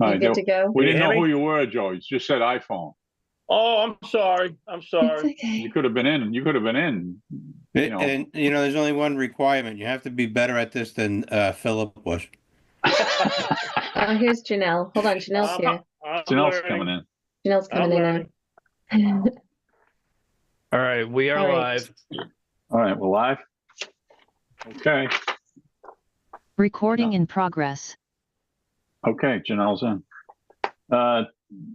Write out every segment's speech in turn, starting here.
All You right, good to go? we Can you didn't hear know me? who you were, Joe. You just said iPhone. Oh, I'm sorry. I'm It's sorry. okay. You could have been in. You could have been in. You know. And you know, there's only one requirement. You have to be better at this than Philip was. Oh, here's Janelle. Hold on, Janelle's here. I'm Janelle's learning. coming in. Janelle's I'm coming in learning. now. All right, we are All right. live. All right, we're live. Okay. Recording in progress. Okay, Janelle's in.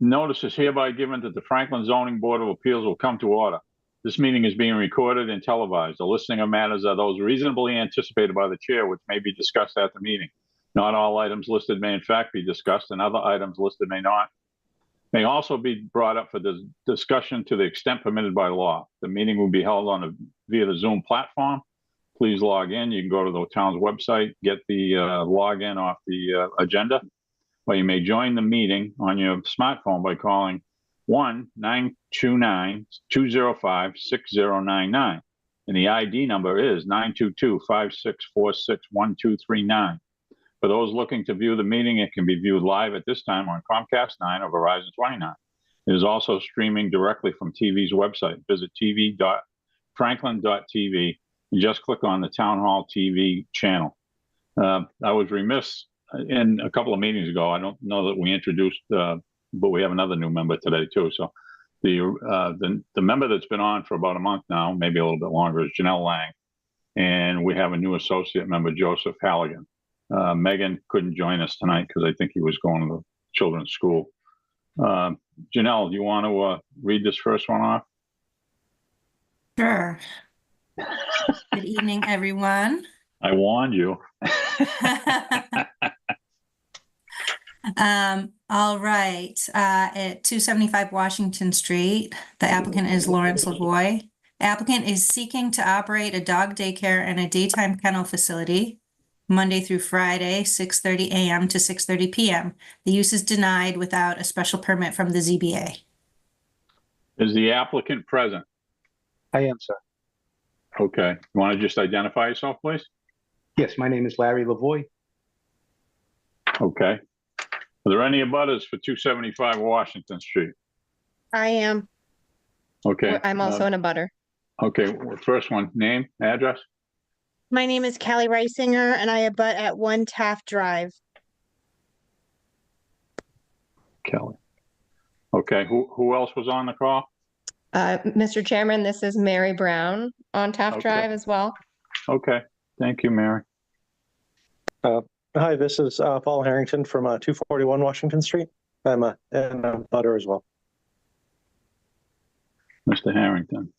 Notice is hereby given that the Franklin Zoning Board of Appeals will come to order. This meeting is being recorded and televised. The listing of matters are those reasonably anticipated by the chair, which may be discussed at the meeting. Not all items listed may in fact be discussed, and other items listed may not. May also be brought up for discussion to the extent permitted by law. The meeting will be held via the Zoom platform. Please log in. You can go to the town's website, get the login off the agenda. Or you may join the meeting on your smartphone by calling 1-929-205-6099. And the ID number is 922-5646-1239. For those looking to view the meeting, it can be viewed live at this time on Comcast 9 or Verizon 29. It is also streaming directly from TV's website. Visit tv.franklin.tv and just click on the Town Hall TV channel. I was remiss in a couple of meetings ago. I don't know that we introduced, but we have another new member today too. So the member that's been on for about a month now, maybe a little bit longer, is Janelle Lang. And we have a new associate member, Joseph Halligan. Megan couldn't join us tonight because I think he was going to the children's school. Janelle, do you want to read this first one off? Sure. Good evening, everyone. I warned you. All right. At 275 Washington Street, the applicant is Lawrence Lavoie. The applicant is seeking to operate a dog daycare and a daytime kennel facility Monday through Friday, 6:30 a.m. to 6:30 p.m. The use is denied without a special permit from the ZBA. Is the applicant present? I am, sir. Okay. You want to just identify yourself, please? Yes, my name is Larry Lavoie. Okay. Are there any abutters for 275 Washington Street? I am. Okay. I'm also in a butter. Okay. First one, name, address? My name is Callie Reisinger and I abut at 1 Taft Drive. Kelly. Okay. Who else was on the call? Mr. Chairman, this is Mary Brown on Taft Okay. Drive as well. Okay. Thank you, Mary. Hi, this is Paul Harrington from 241 Washington Street. I'm a butter as well. Mr. Harrington.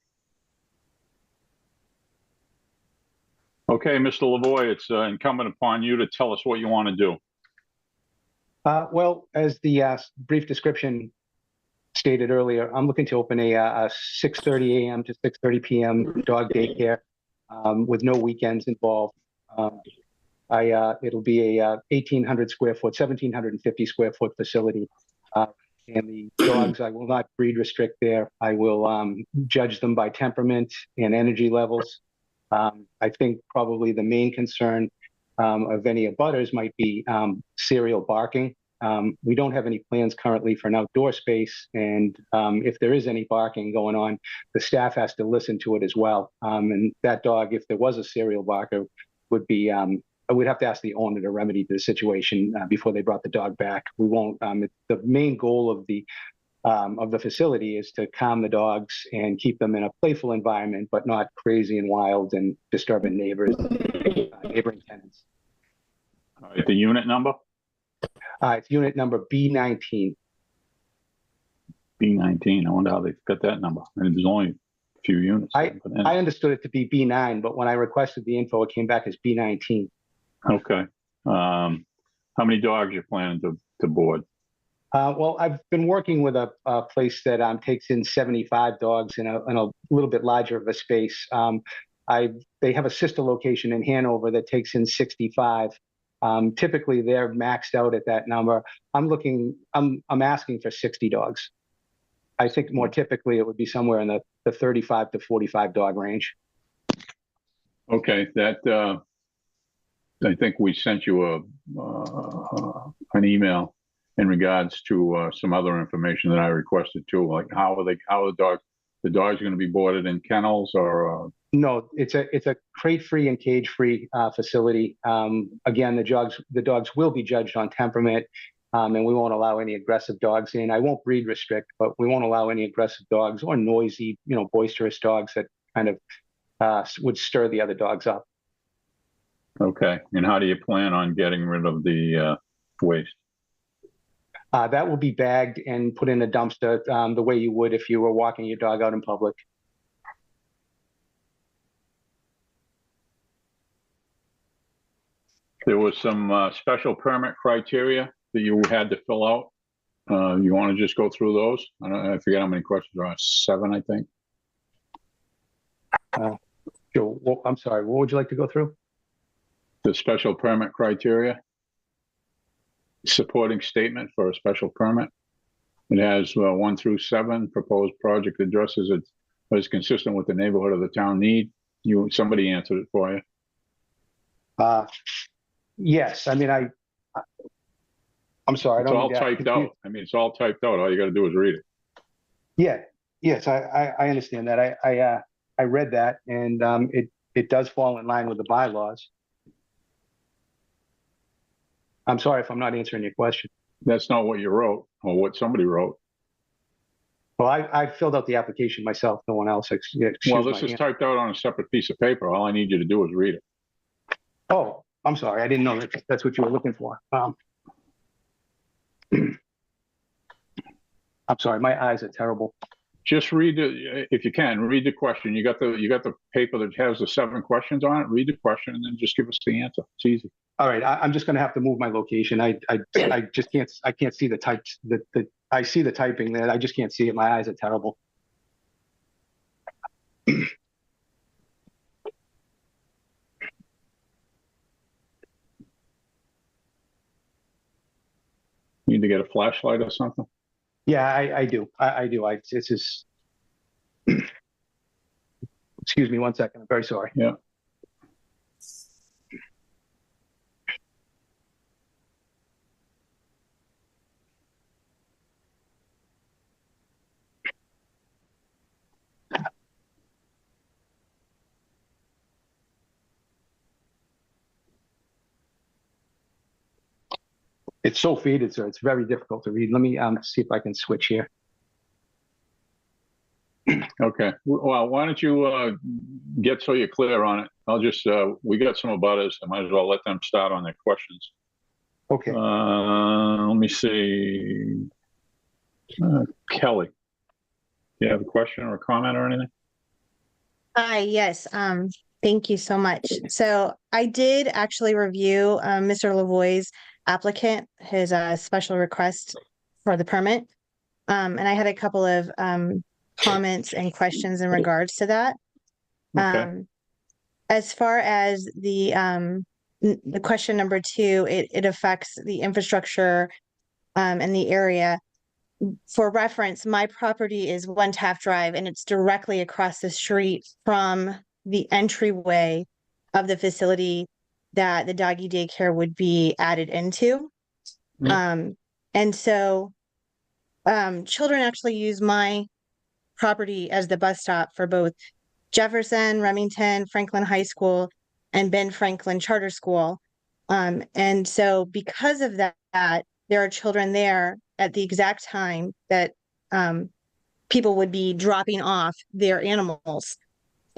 Okay, Mr. Lavoie, it's incumbent upon you to tell us what you want to do. Well, as the brief description stated earlier, I'm looking to open a 6:30 a.m. to 6:30 p.m. dog daycare with no weekends involved. It'll be a 1,800 square foot, 1,750 square foot facility. And the dogs, I will not breed restrict there. I will judge them by temperament and energy levels. I think probably the main concern of any abutters might be serial barking. We don't have any plans currently for an outdoor space, and if there is any barking going on, the staff has to listen to it as well. And that dog, if there was a serial barker, would be we'd have to ask the owner to remedy the situation before they brought the dog back. We won't. The main goal of the facility is to calm the dogs and keep them in a playful environment, but not crazy and wild and disturbing neighbors, neighboring tenants. All right, the unit number? It's unit number B19. B19. I wonder how they got that number. And there's only a few units. I understood it to be B9, but when I requested the info, it came back as B19. Okay. How many dogs you planning to board? Well, I've been working with a place that takes in 75 dogs in a little bit larger of a space. They have a sister location in Hanover that takes in 65. Typically, they're maxed out at that number. I'm asking for 60 dogs. I think more typically it would be somewhere in the 35 to 45 dog range. Okay, I think we sent you an email, in regards to some other information that I requested too, like how are the dogs going to be boarded in kennels or? No, it's a crate-free and cage-free facility. Again, the dogs will be judged on temperament, and we won't allow any aggressive dogs in. I won't breed restrict, but we won't allow any aggressive dogs or noisy, boisterous dogs that kind of would stir the other dogs up. Okay, and how do you plan on getting rid of the waste? That will be bagged and put in a dumpster the way you would if you were walking your dog out in public. There was some special permit criteria that you had to fill out. You want to just go through those? I forget how many questions there are. 7, I think. Joe, I'm sorry, what would you like to go through? The special permit criteria. Supporting statement for a special permit. It has 1 through 7. Proposed project addresses it is consistent with the neighborhood of the town need. Somebody answered it for you. Yes, I mean, I'm sorry. It's all typed out. I mean, it's all typed out. All you got to do is read it. Yeah, yes, I understand that. I read that, and it does fall in line with the bylaws. I'm sorry if I'm not answering your question. That's not what you wrote or what somebody wrote. Well, I filled out the application myself, no one else. Well, this is typed out on a separate piece of paper. All I need you to do is read it. Oh, I'm sorry. I didn't know that's what you were looking for. I'm sorry. My eyes are terrible. Just read it if you can. Read the question. You got the paper that has the 7 questions on it. Read the question and then just give us the answer. It's easy. All right. I'm just going to have to move my location. I just can't. I can't see the types. I see the typing there. I just can't see it. My eyes are terrible. Need to get a flashlight or something? Yeah, I do. I do. This is. Excuse me 1 second. I'm very sorry. Yeah. It's so faded, sir. It's very difficult to read. Let me see if I can switch here. Okay. Well, why don't you get so you're clear on it? I'll just we got some abutters. I might as well let them start on their questions. Okay. Let me see. Kelly, do you have a question or a comment or anything? Hi, yes, thank you so much. So I did actually review Mr. Lavoie's applicant, his special request for the permit. And I had a couple of comments and questions in regards to that. Okay. As far as the question number 2, it affects the infrastructure and the area. For reference, my property is 1 Taft Drive, and it's directly across the street from the entryway of the facility that the doggy daycare would be added into. And so children actually use my property as the bus stop for both Jefferson, Remington, Franklin High School, and Ben Franklin Charter School. And so because of that, there are children there at the exact time that people would be dropping off their animals.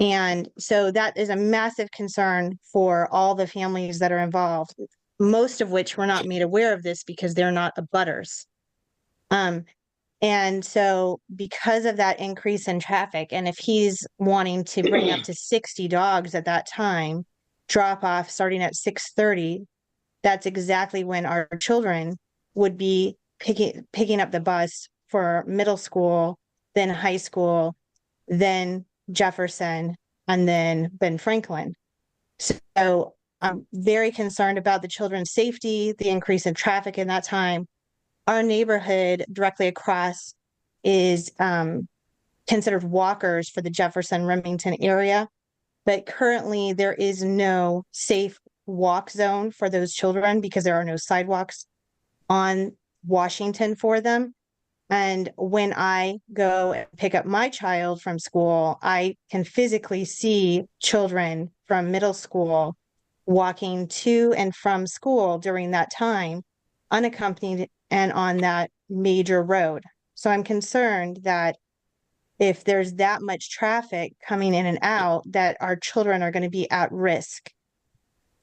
And so that is a massive concern for all the families that are involved, most of which were not made aware of this because they're not abutters. And so because of that increase in traffic, and if he's wanting to bring up to 60 dogs at that time, drop off starting at 6:30, that's exactly when our children would be picking up the bus for middle school, then high school, then Jefferson, and then Ben Franklin. So I'm very concerned about the children's safety, the increase in traffic in that time. Our neighborhood directly across is considered walkers for the Jefferson Remington area, but currently there is no safe walk zone for those children because there are no sidewalks on Washington for them. And when I go and pick up my child from school, I can physically see children from middle school walking to and from school during that time, unaccompanied and on that major road. So I'm concerned that if there's that much traffic coming in and out, that our children are going to be at risk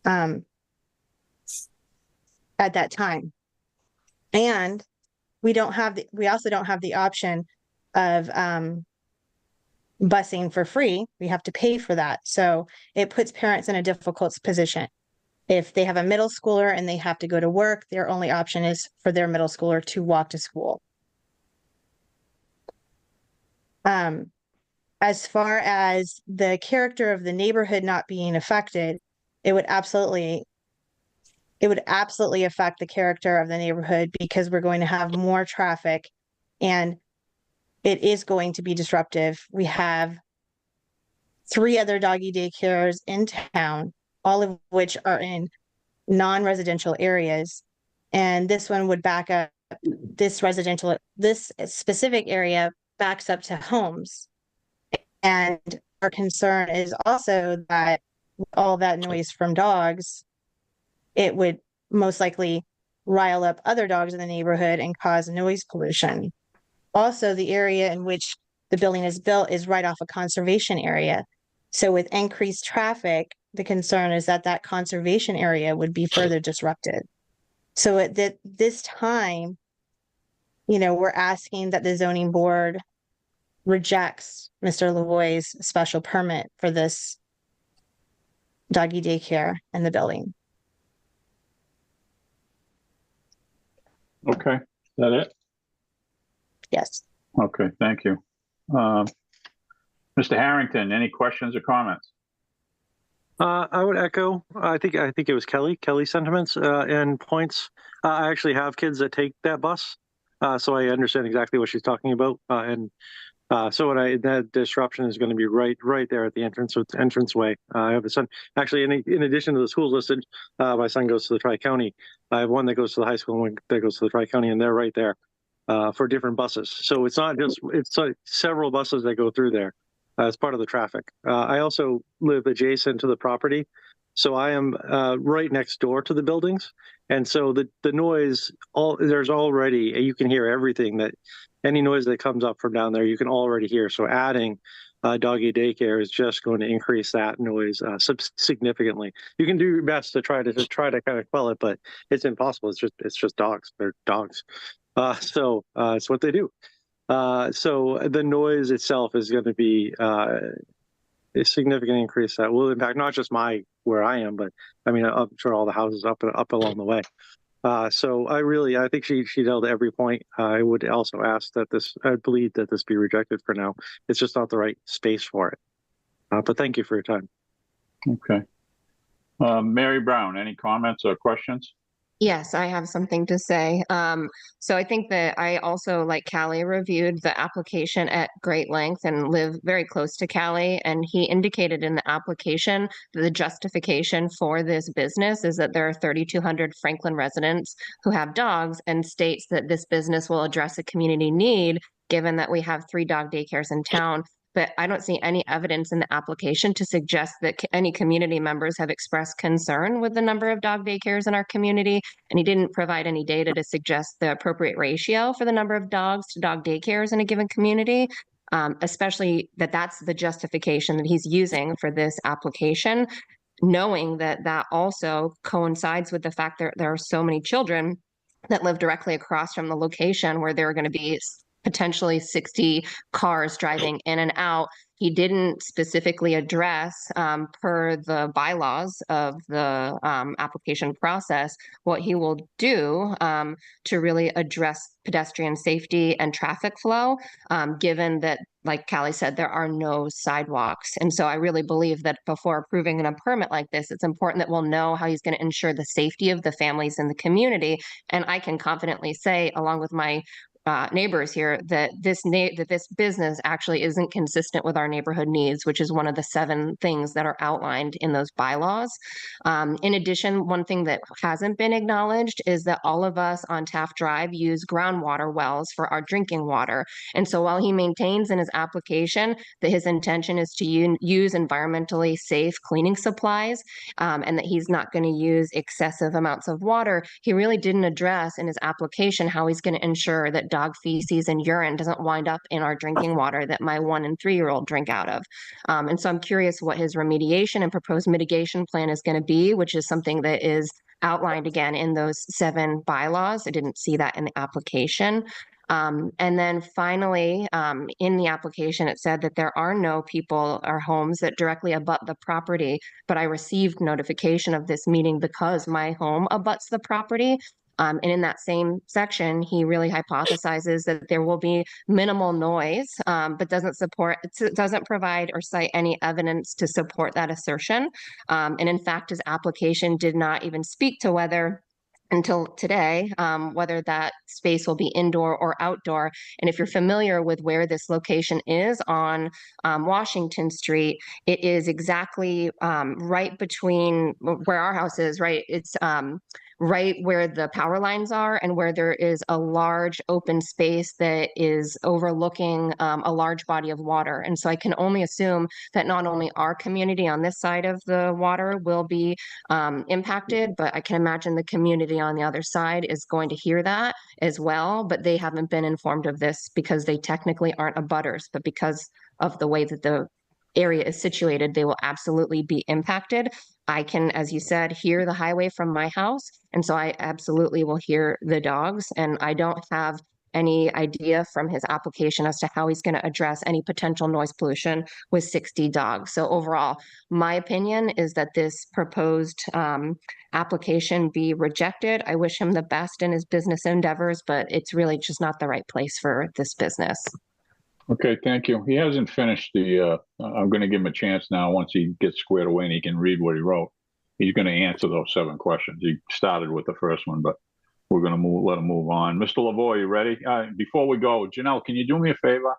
at that time. And we also don't have the option of busing for free. We have to pay for that. So it puts parents in a difficult position. If they have a middle schooler and they have to go to work, their only option is for their middle schooler to walk to school. As far as the character of the neighborhood not being affected, it would absolutely affect the character of the neighborhood because we're going to have more traffic and it is going to be disruptive. We have 3 other doggy daycares in town, all of which are in non-residential areas. And this one would back up this specific area backs up to homes. And our concern is also that all that noise from dogs, it would most likely rile up other dogs in the neighborhood and cause noise pollution. Also, the area in which the building is built is right off a conservation area. So with increased traffic, the concern is that that conservation area would be further disrupted. So at this time, we're asking that the zoning board rejects Mr. Lavoie's special permit for this doggy daycare in the building. Okay, is that it? Yes. Okay, thank you. Mr. Harrington, any questions or comments? I would echo. I think it was Kelly's sentiments and points. I actually have kids that take that bus, so I understand exactly what she's talking about. So that disruption is going to be right there at the entranceway. I have a son. Actually, in addition to the schools listed, my son goes to the Tri-County. I have one that goes to the high school and one that goes to the Tri-County, and they're right there for different buses. So it's not just it's like several buses that go through there as part of the traffic. I also live adjacent to the property, so I am right next door to the buildings, and so the noise there's already you can hear everything that. Any noise that comes up from down there, you can already hear. So adding doggy daycare is just going to increase that noise significantly. You can do your best to try to kind of quell it, but it's impossible. It's just dogs. They're dogs. So it's what they do. So the noise itself is going to be a significant increase that will impact not just where I am, but I mean I'm sure all the houses up along the way. So I think she nailed every point. I would also ask I believe that this be rejected for now. It's just not the right space for it. But thank you for your time. Okay. Mary Brown, any comments or questions? Yes, I have something to say. So I think that I also, like Callie, reviewed the application at great length and live very close to Callie. And he indicated in the application that the justification for this business is that there are 3,200 Franklin residents who have dogs, and states that this business will address a community need, given that we have 3 dog daycares in town. But I don't see any evidence in the application to suggest that any community members have expressed concern with the number of dog daycares in our community. And he didn't provide any data to suggest the appropriate ratio for the number of dogs to dog daycares in a given community, especially that's the justification that he's using for this application, knowing that that also coincides with the fact that there are so many children that live directly across from the location where there are going to be potentially 60 cars driving in and out. He didn't specifically address, per the bylaws of the application process, what he will do to really address pedestrian safety and traffic flow, given that, like Callie said, there are no sidewalks. And so I really believe that before approving a permit like this, it's important that we'll know how he's going to ensure the safety of the families in the community. And I can confidently say, along with my neighbors here that this business actually isn't consistent with our neighborhood needs, which is one of the 7 things that are outlined in those bylaws. In addition, one thing that hasn't been acknowledged is that all of us on Taft Drive use groundwater wells for our drinking water. And so while he maintains in his application that his intention is to use environmentally safe cleaning supplies, and that he's not going to use excessive amounts of water, he really didn't address in his application how he's going to ensure that dog feces and urine doesn't wind up in our drinking water that my 1- and 3-year-old drink out of. And so I'm curious what his remediation and proposed mitigation plan is going to be, which is something that is outlined again in those 7 bylaws. I didn't see that in the application. And then finally, in the application, it said that there are no people or homes that directly abut the property, but I received notification of this meeting because my home abuts the property. And in that same section, he really hypothesizes that there will be minimal noise, but doesn't provide or cite any evidence to support that assertion. And in fact, his application did not even speak to whether until today, whether that space will be indoor or outdoor. And if you're familiar with where this location is on Washington Street, it is exactly right between where our house is, right? It's right where the power lines are and where there is a large open space that is overlooking a large body of water. And so I can only assume that not only our community on this side of the water will be impacted, but I can imagine the community on the other side is going to hear that as well, but they haven't been informed of this because they technically aren't abutters, but because of the way that the area is situated, they will absolutely be impacted. I can, as you said, hear the highway from my house, and so I absolutely will hear the dogs, and I don't have any idea from his application as to how he's going to address any potential noise pollution with 60 dogs. So overall, my opinion is that this proposed application be rejected. I wish him the best in his business endeavors, but it's really just not the right place for this business. Okay, thank you. He hasn't finished I'm going to give him a chance now. Once he gets squared away and he can read what he wrote, he's going to answer those 7 questions. He started with the first one, but we're going to let him move on. Mr. Lavoie, you ready? Before we go, Janelle, can you do me a favor?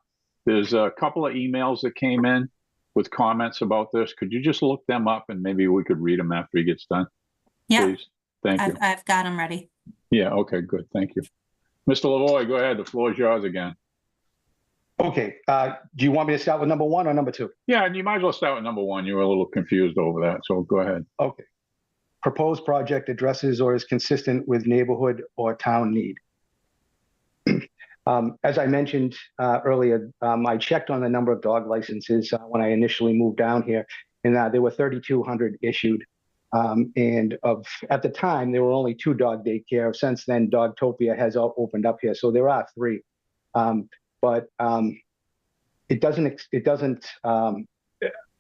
There's a couple of emails that came in with comments about this. Could you just look them up and maybe we could read them after he gets done? Yeah, Please. Thank you. I've got them ready. Yeah, okay, good. Thank you. Mr. Lavoie, go ahead. The floor is yours again. Okay. Do you want me to start with number 1 or number 2? Yeah, and you might as well start with number 1. You were a little confused over that, so go ahead. Okay. Proposed project addresses or is consistent with neighborhood or town need. As I mentioned earlier, I checked on the number of dog licenses when I initially moved down here, and there were 3,200 issued. And at the time, there were only 2 dog daycare. Since then, Dogtopia has opened up here, so there are 3. But it doesn't.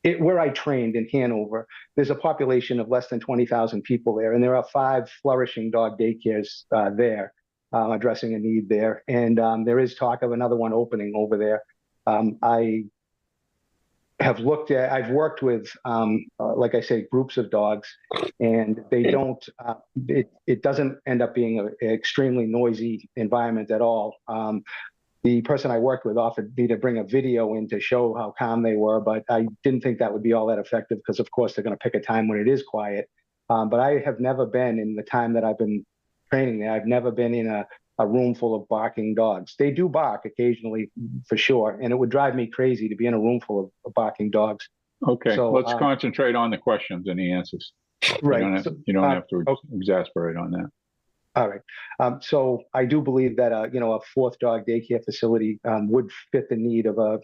Where I trained in Hanover, there's a population of less than 20,000 people there, and there are 5 flourishing dog daycares there, addressing a need there. And there is talk of another one opening over there. I have I've worked with, like I say, groups of dogs, and they don't. It doesn't end up being an extremely noisy environment at all. The person I worked with offered me to bring a video in to show how calm they were, but I didn't think that would be all that effective because, of course, they're going to pick a time when it is quiet. But I have never been, in the time that I've been training there, I've never been in a room full of barking dogs. They do bark occasionally, for sure, and it would drive me crazy to be in a room full of barking dogs. Okay, so, let's concentrate on the questions and the answers. Right. You don't have to exasperate on that. All right. So I do believe that a 4th dog daycare facility would fit the need of a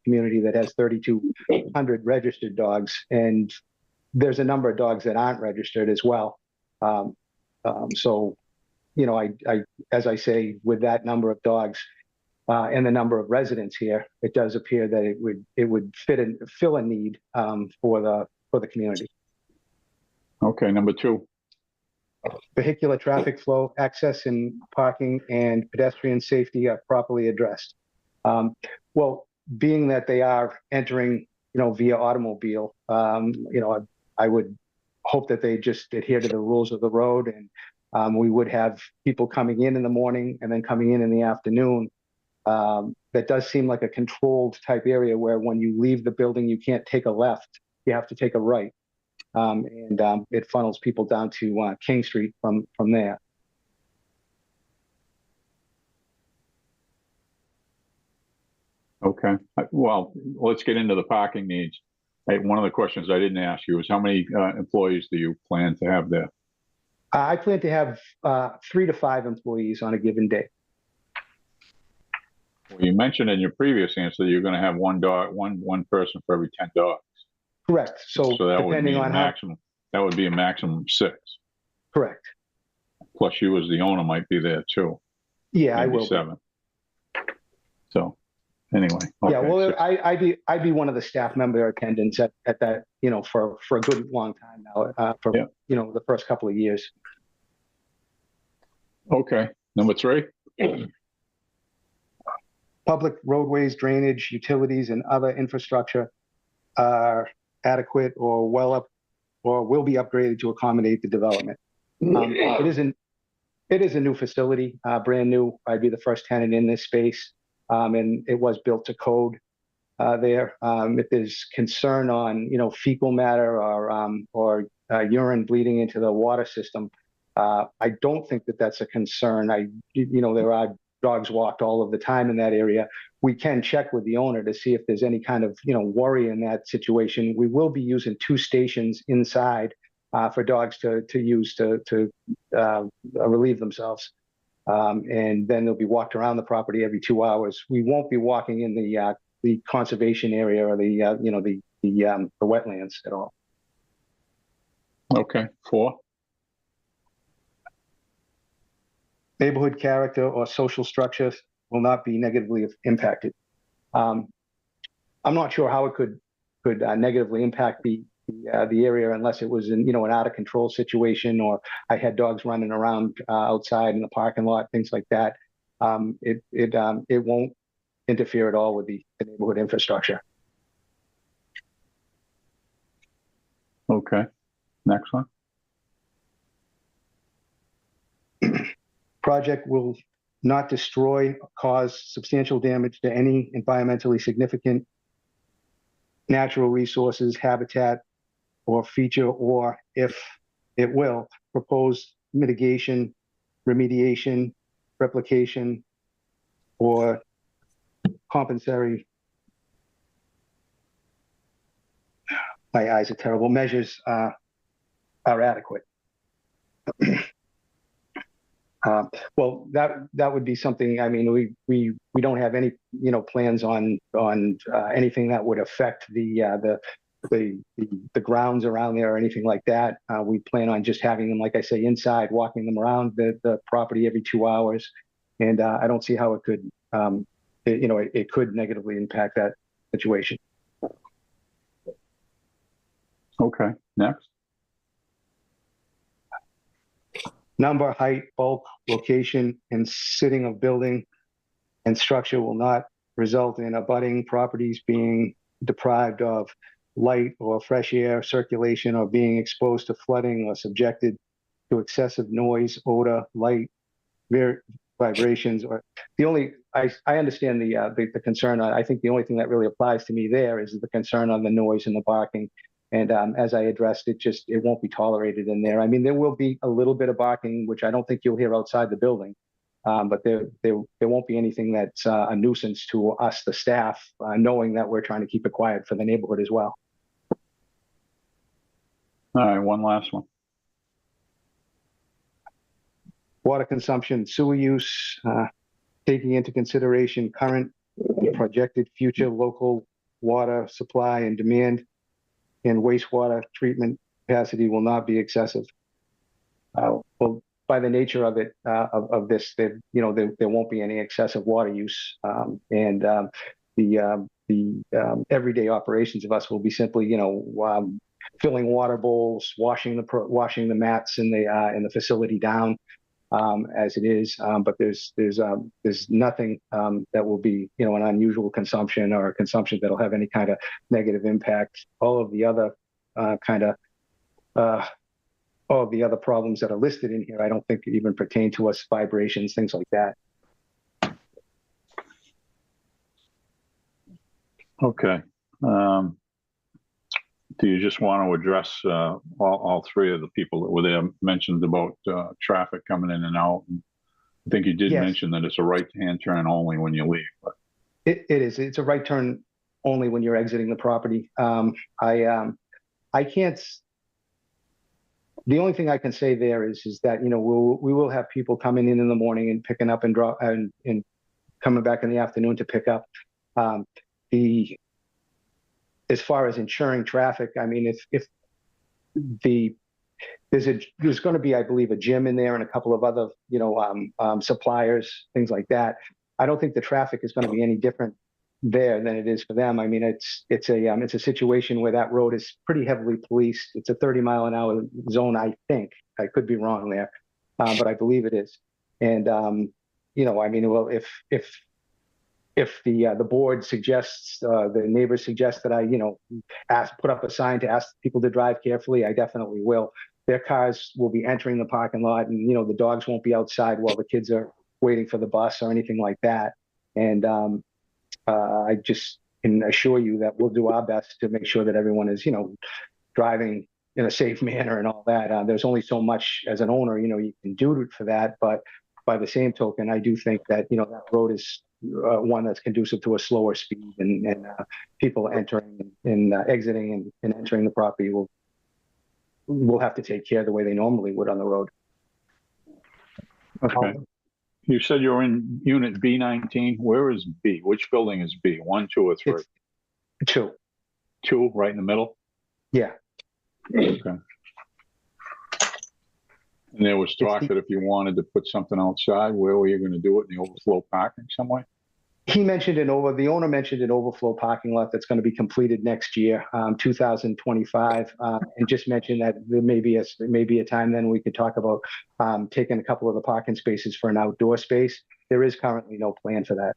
community that has 3,200 registered dogs, and there's a number of dogs that aren't registered as well. So, as I say, with that number of dogs and the number of residents here, it does appear that it would fill a need for the community. Okay, number 2. Vehicular traffic flow, access and parking, and pedestrian safety are properly addressed. Well, being that they are entering, via automobile, I would hope that they just adhere to the rules of the road and We would have people coming in the morning and then coming in the afternoon. That does seem like a controlled type area where when you leave the building, you can't take a left, you have to take a right. It funnels people down to King Street from there. Okay. Well, let's get into the parking needs. One of the questions I didn't ask you is how many employees do you plan to have there? I plan to have 3 to 5 employees on a given day. Well, you mentioned in your previous answer that you're going to have one person for every 10 dogs. Correct. So that would depending be on maximum. That would be a maximum of 6. Correct. Plus, you as the owner might be there too. Yeah, Maybe I will. 7. So, anyway. Yeah, okay, well, 6. I'd be one of the staff member attendants at that, for a good long time now, the first couple of years. Okay. Number 3. Public roadways, drainage, utilities, and other infrastructure are adequate or will be upgraded to accommodate the development. It is a new facility, brand new. I'd be the first tenant in this space, and it was built to code there. If there's concern on fecal matter or urine bleeding into the water system, I don't think that that's a concern. There are dogs walked all of the time in that area. We can check with the owner to see if there's any kind of worry in that situation. We will be using 2 stations inside for dogs to use to relieve themselves, and then they'll be walked around the property every 2 hours. We won't be walking in the conservation area or the wetlands at all. Okay. 4. Neighborhood character or social structure will not be negatively impacted. I'm not sure how it could negatively impact the area unless it was in an out of control situation, or I had dogs running around outside in the parking lot, things like that. It won't interfere at all with the neighborhood infrastructure. Okay. Next one. Project will not destroy or cause substantial damage to any environmentally significant natural resources, habitat, or feature, or if it will, propose mitigation, remediation, replication, or compensatory, my eyes are terrible, measures are adequate. Well, that would be something. I mean, we don't have any plans on anything that would affect the grounds around there or anything like that. We plan on just having them, like I say, inside, walking them around the property every 2 hours, and I don't see how it could it could negatively impact that situation. Okay. Next. Number, height, bulk, location, and sitting of building and structure will not result in abutting properties being deprived of light or fresh air circulation, or being exposed to flooding, or subjected to excessive noise, odor, light, vibrations. Or I understand the concern. I think the only thing that really applies to me there is the concern on the noise and the barking. And as I addressed, it won't be tolerated in there. I mean, there will be a little bit of barking, which I don't think you'll hear outside the building, but there won't be anything that's a nuisance to us, the staff, knowing that we're trying to keep it quiet for the neighborhood as well. All right, one last one. Water consumption, sewer use, taking into consideration current and projected future local water supply and demand, and wastewater treatment capacity will not be excessive. Well, by the nature of it, of this, there won't be any excessive water use, and the everyday operations of us will be simply, filling water bowls, washing the mats in the facility down as it is. But there's nothing that will be an unusual consumption or a consumption that'll have any kind of negative impact. All of the other kind of all of the other problems that are listed in here, I don't think even pertain to us, vibrations, things like that. Okay. Do you just want to address all three of the people that were there mentioned about traffic coming in and out? I think you did Yes. mention that it's a right-hand turn only when you leave. But It is. It's a right turn only when you're exiting the property. I can't. The only thing I can say there is that we will have people coming in the morning and picking up and drop and coming back in the afternoon to pick up. As far as ensuring traffic, I mean, if there's going to be, I believe, a gym in there and a couple of other suppliers, things like that. I don't think the traffic is going to be any different there than it is for them. I mean, it's a situation where that road is pretty heavily policed. It's a 30-mile-an-hour zone, I think. I could be wrong there, but I believe it is. And I mean, well, if the board suggests, the neighbors suggest that I put up a sign to ask people to drive carefully, I definitely will. Their cars will be entering the parking lot, and the dogs won't be outside while the kids are waiting for the bus or anything like that. And I just can assure you that we'll do our best to make sure that everyone is, driving in a safe manner and all that. There's only so much as an owner, you can do for that. But by the same token, I do think that, that road is one that's conducive to a slower speed, and people entering and exiting and entering the property will have to take care the way they normally would on the road. okay. You said you're in unit B19. Where is B? Which building is B? 1, 2, or 3? It's 2. 2, right in the middle? Yeah. Okay. And there was talk that if you wanted to put something outside, where were you going to do it? In the overflow parking somewhere? The owner mentioned an overflow parking lot that's going to be completed next year, 2025, and just mentioned that there may be a time then we could talk about taking a couple of the parking spaces for an outdoor space. There is currently no plan for that.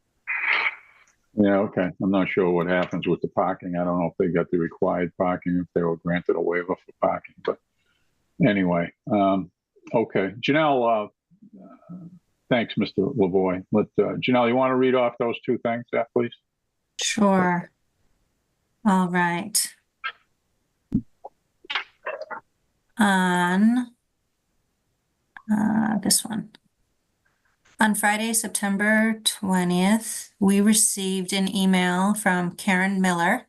Yeah, okay. I'm not sure what happens with the parking. I don't know if they got the required parking, if they were granted a waiver for parking, but anyway. Okay, Janelle, thanks, Mr. Lavoie. Janelle, you want to read off those 2 things, please? Sure. All right. On this one. On Friday, September 20th, we received an email from Karen Miller.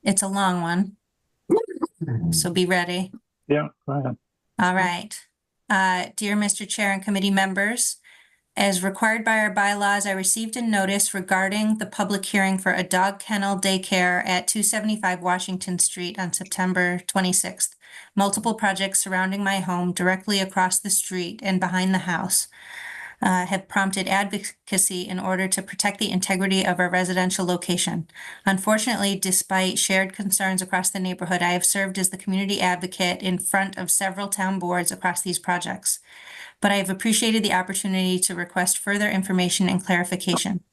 It's a long one, so be ready. Yeah, go ahead. All right. Dear Mr. Chair and committee members, as required by our bylaws, I received a notice regarding the public hearing for a dog kennel daycare at 275 Washington Street on September 26th. Multiple projects surrounding my home directly across the street and behind the house have prompted advocacy in order to protect the integrity of our residential location. Unfortunately, despite shared concerns across the neighborhood, I have served as the community advocate in front of several town boards across these projects. But I have appreciated the opportunity to request further information and clarification.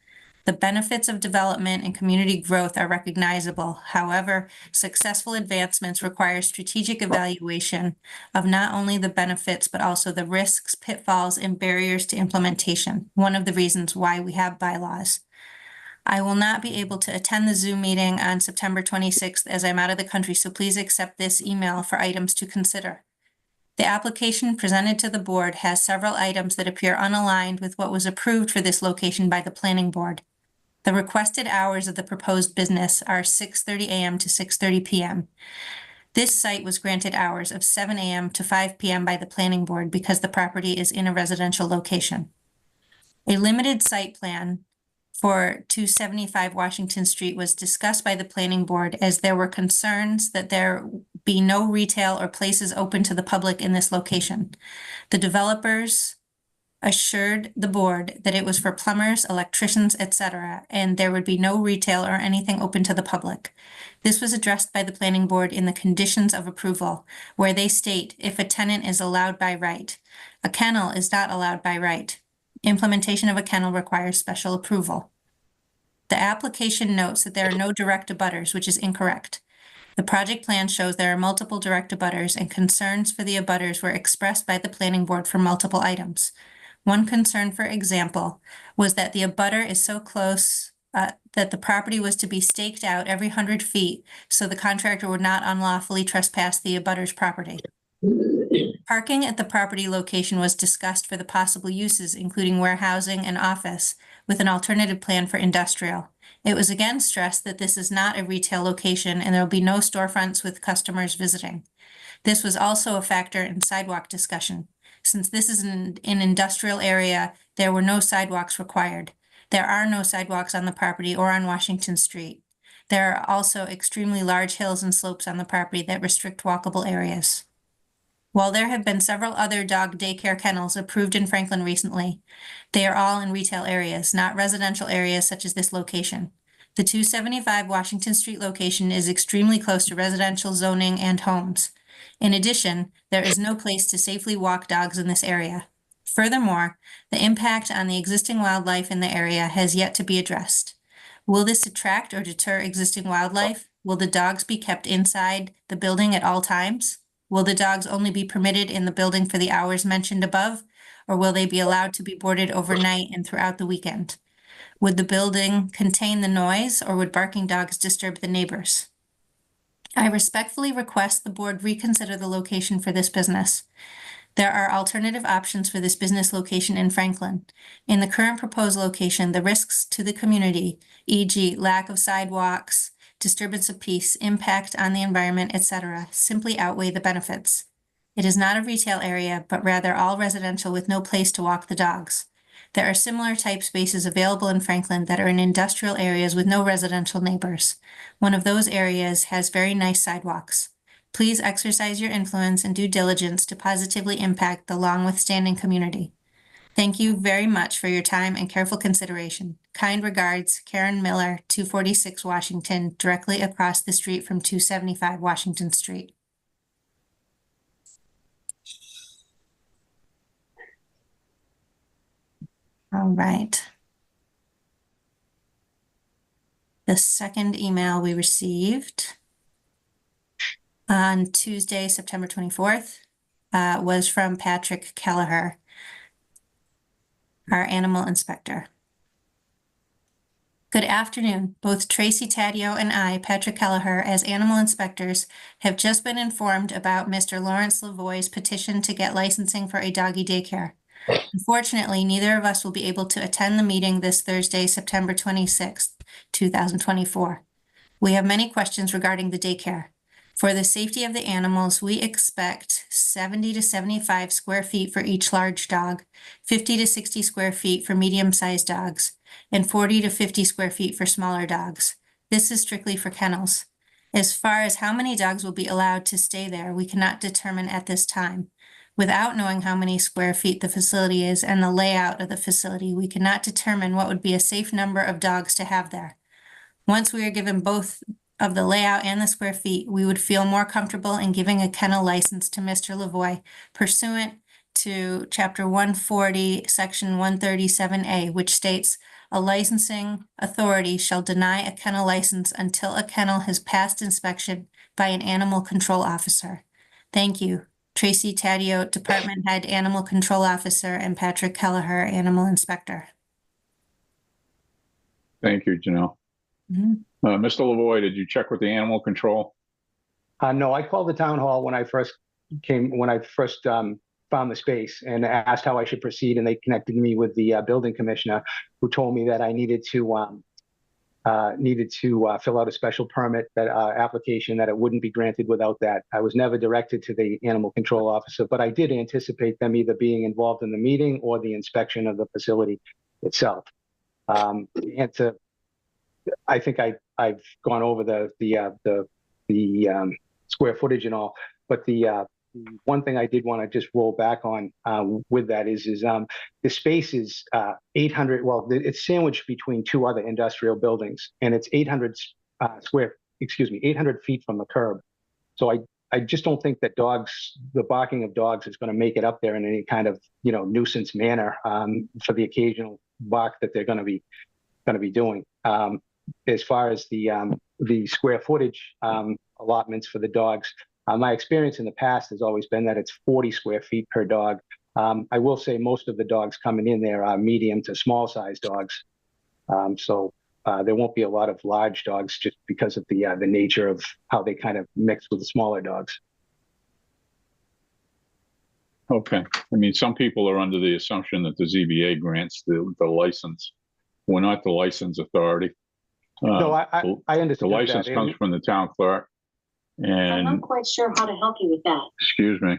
The benefits of development and community growth are recognizable. However, successful advancements require strategic evaluation of not only the benefits, but also the risks, pitfalls, and barriers to implementation, one of the reasons why we have bylaws. I will not be able to attend the Zoom meeting on September 26th as I'm out of the country, so please accept this email for items to consider. The application presented to the board has several items that appear unaligned with what was approved for this location by the planning board. The requested hours of the proposed business are 6:30 a.m. to 6:30 p.m. This site was granted hours of 7 a.m. to 5 p.m. by the planning board because the property is in a residential location. A limited site plan for 275 Washington Street was discussed by the planning board as there were concerns that there be no retail or places open to the public in this location. The developers assured the board that it was for plumbers, electricians, etc., and there would be no retail or anything open to the public. This was addressed by the planning board in the conditions of approval, where they state if a tenant is allowed by right. A kennel is not allowed by right. Implementation of a kennel requires special approval. The application notes that there are no direct abutters, which is incorrect. The project plan shows there are multiple direct abutters, and concerns for the abutters were expressed by the planning board for multiple items. One concern, for example, was that the abutter is so close that the property was to be staked out every 100 feet so the contractor would not unlawfully trespass the abutter's property. Parking at the property location was discussed for the possible uses, including warehousing and office, with an alternative plan for industrial. It was again stressed that this is not a retail location and there will be no storefronts with customers visiting. This was also a factor in sidewalk discussion. Since this is an industrial area, there were no sidewalks required. There are no sidewalks on the property or on Washington Street. There are also extremely large hills and slopes on the property that restrict walkable areas. While there have been several other dog daycare kennels approved in Franklin recently, they are all in retail areas, not residential areas such as this location. The 275 Washington Street location is extremely close to residential zoning and homes. In addition, there is no place to safely walk dogs in this area. Furthermore, the impact on the existing wildlife in the area has yet to be addressed. Will this attract or deter existing wildlife? Will the dogs be kept inside the building at all times? Will the dogs only be permitted in the building for the hours mentioned above, or will they be allowed to be boarded overnight and throughout the weekend? Would the building contain the noise, or would barking dogs disturb the neighbors? I respectfully request the board reconsider the location for this business. There are alternative options for this business location in Franklin. In the current proposed location, the risks to the community, e.g. lack of sidewalks, disturbance of peace, impact on the environment, etc., simply outweigh the benefits. It is not a retail area, but rather all residential with no place to walk the dogs. There are similar type spaces available in Franklin that are in industrial areas with no residential neighbors. One of those areas has very nice sidewalks. Please exercise your influence and due diligence to positively impact the long withstanding community. Thank you very much for your time and careful consideration. Kind regards, Karen Miller, 246 Washington, directly across the street from 275 Washington Street. All right. The second email we received on Tuesday, September 24th, was from Patrick Kelleher, our animal inspector. Good afternoon. Both Tracy Taddeo and I, Patrick Kelleher, as animal inspectors, have just been informed about Mr. Lawrence Lavoie's petition to get licensing for a doggy daycare. Unfortunately, neither of us will be able to attend the meeting this Thursday, September 26th, 2024. We have many questions regarding the daycare. For the safety of the animals, we expect 70 to 75 square feet for each large dog, 50 to 60 square feet for medium-sized dogs, and 40 to 50 square feet for smaller dogs. This is strictly for kennels. As far as how many dogs will be allowed to stay there, we cannot determine at this time. Without knowing how many square feet the facility is and the layout of the facility, we cannot determine what would be a safe number of dogs to have there. Once we are given both of the layout and the square feet, we would feel more comfortable in giving a kennel license to Mr. Lavoie pursuant to Chapter 140, Section 137A, which states, a licensing authority shall deny a kennel license until a kennel has passed inspection by an animal control officer. Thank you. Tracy Taddeo, Department Head Animal Control Officer, and Patrick Kelleher, Animal Inspector. Thank you, Janelle. Mr. Lavoie, did you check with the animal control? No, I called the town hall when I first found the space and asked how I should proceed, and they connected me with the building commissioner, who told me that I needed to fill out a special permit application, that it wouldn't be granted without that. I was never directed to the animal control officer, but I did anticipate them either being involved in the meeting or the inspection of the facility itself. I think I've gone over the square footage and all, but the one thing I did want to just roll back on with that is the space is 800. Well, it's sandwiched between two other industrial buildings, and it's 800 feet from the curb. So I just don't think that the barking of dogs is going to make it up there in any kind of nuisance manner for the occasional bark that they're going to be doing. As far as the square footage, allotments for the dogs. My experience in the past has always been that it's 40 square feet per dog. I will say most of the dogs coming in there are medium to small size dogs. So there won't be a lot of large dogs just because of the nature of how they kind of mix with the smaller dogs. Okay. I mean, some people are under the assumption that the ZBA grants the license. We're not the license authority. No, I The understand license that. comes from the town clerk. I'm And, not quite sure how to help you with that. excuse me,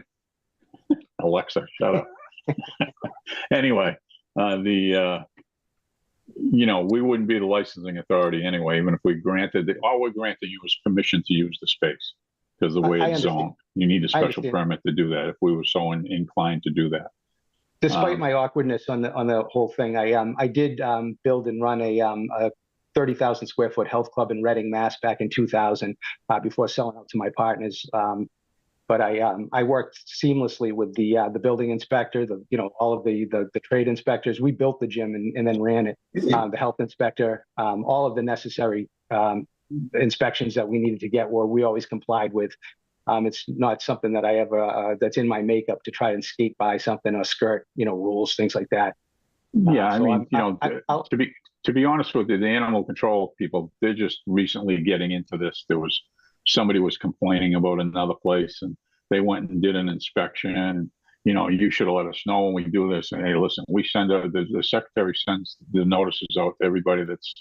Alexa, shut up. Anyway, you know, we wouldn't be the licensing authority anyway, even if we granted, all we're granting you is permission to use the space. Because the way I it's understand. zoned, you need a special understand. permit to do that if we were so inclined to do that. Despite my awkwardness on the whole thing, I did build and run a 30,000 square foot health club in Reading, Mass. Back in 2000 before selling out to my partners. But I worked seamlessly with the building inspector, all of the trade inspectors. We built the gym and then ran it. The health inspector, all of the necessary inspections that we needed to get we always complied with. It's not something that I ever that's in my makeup to try and skate by something or skirt, rules, things like that. Yeah, I so mean, I'll- to be honest with you, the animal control people, they're just recently getting into this. Somebody was complaining about another place, and they went and did an inspection. And, you should have let us know when we do this. And hey, listen, we send the secretary sends the notices out to everybody that's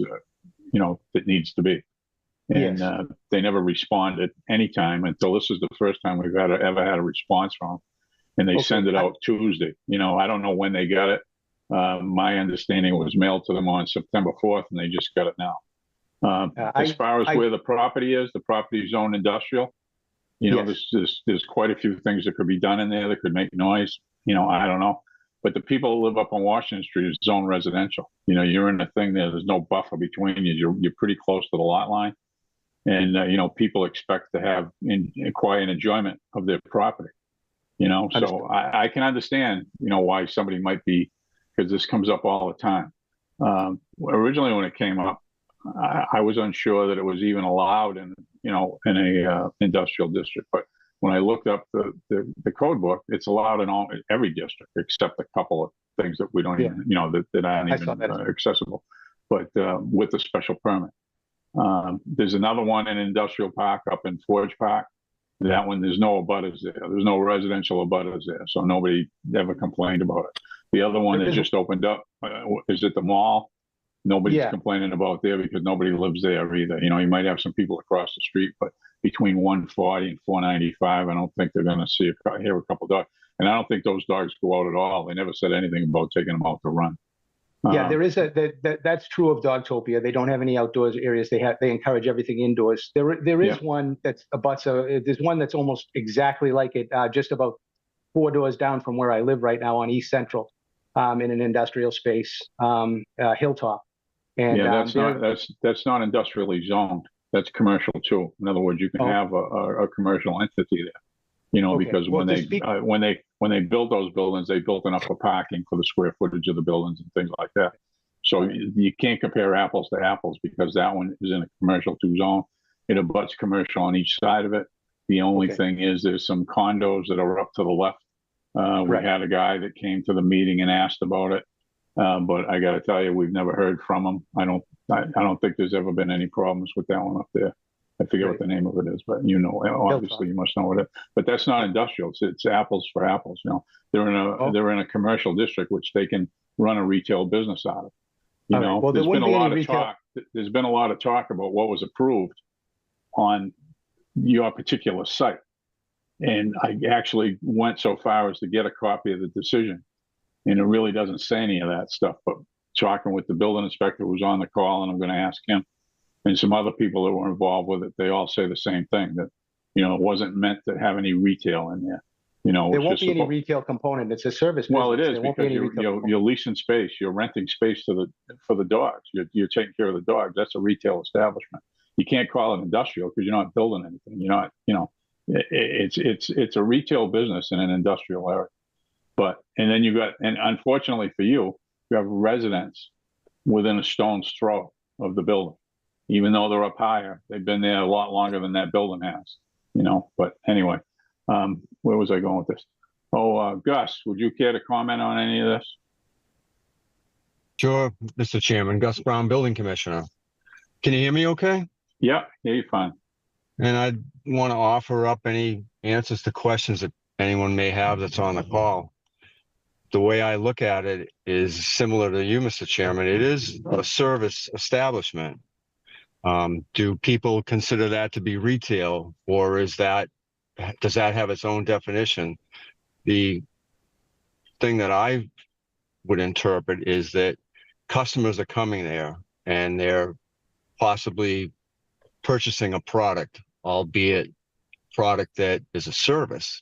that needs to be. And Yes. they never responded anytime until this is the first time we've ever had a response from them. And they Okay. send it out Tuesday. I don't know when they got it. My understanding was mailed to them on September 4th, and they just got it now. As far as where the property is zoned industrial. Yes. There's quite a few things that could be done in there that could make noise. I don't know. But the people who live up on Washington Street is zone residential. You're in a thing there. There's no buffer between you. You're pretty close to the lot line. And, people expect to have quiet enjoyment of their property. So I can understand, why somebody might be, because this comes up all the time. Originally, when it came up, I was unsure that it was even allowed in a industrial district. But when I looked up the code book, it's allowed in every district except a couple of things that we don't even, that aren't even accessible, but with a special permit. There's another one in Industrial Park up in Forge Park. That one, there's no abutters there. There's no residential abutters there, so nobody ever complained about it. The other one that just opened up is at the mall. Nobody's complaining about there because nobody lives there either. You might have some people across the street, but between 140 and 495, I don't think they're going to hear a couple dogs. And I don't think those dogs go out at all. They never said anything about taking them out to run. Yeah, there is that's true of Dogtopia. They don't have any outdoors areas. They encourage everything indoors. There is one that's there's one that's almost exactly like it, just about 4 doors down from where I live right now on East Central, in an industrial space, Hilltop. And that's not industrially zoned. That's commercial too. In other words, you can have a commercial entity there. Because when they built those buildings, they built enough for parking for the square footage of the buildings and things like that. So you can't compare apples to apples because that one is in a commercial 2 zone. It abuts commercial on each side of it. The only thing is there's some condos that are up to the left. We had a guy that came to the meeting and asked about it. But I got to tell you, we've never heard from him. I don't think there's ever been any problems with that one up there. I forget what the name of it is, but obviously you must know what it is. But that's not industrial. It's apples for apples. They're in a commercial district which they can run a retail business out of. Well, there's been a lot of talk. There's been a lot of talk about what was approved on your particular site, and I actually went so far as to get a copy of the decision, and it really doesn't say any of that stuff. But talking with the building inspector who was on the call, and I'm going to ask him. And some other people that were involved with it, they all say the same thing, that, it wasn't meant to have any retail in there. There won't be any retail component. It's a service business. Well, it is because you're leasing space. You're renting space for the dogs. You're taking care of the dogs. That's a retail establishment. You can't call it industrial because you're not building anything. You're not, it's a retail business in an industrial area. And then and unfortunately for you, you have residents within a stone's throw of the building. even though they're up higher. They've been there a lot longer than that building has, you know, but anyway, where was I going with this? Oh, Gus, would you care to comment on any of this? Sure, Mr. Chairman, Gus Brown, Building Commissioner. Can you hear me okay? Yeah, you're fine. And I want to offer up any answers to questions that anyone may have that's on the call. The way I look at it is similar to you, Mr. Chairman. It is a service establishment. Do people consider that to be retail, or does that have its own definition? The thing that I would interpret is that customers are coming there and they're possibly purchasing a product, albeit product that is a service.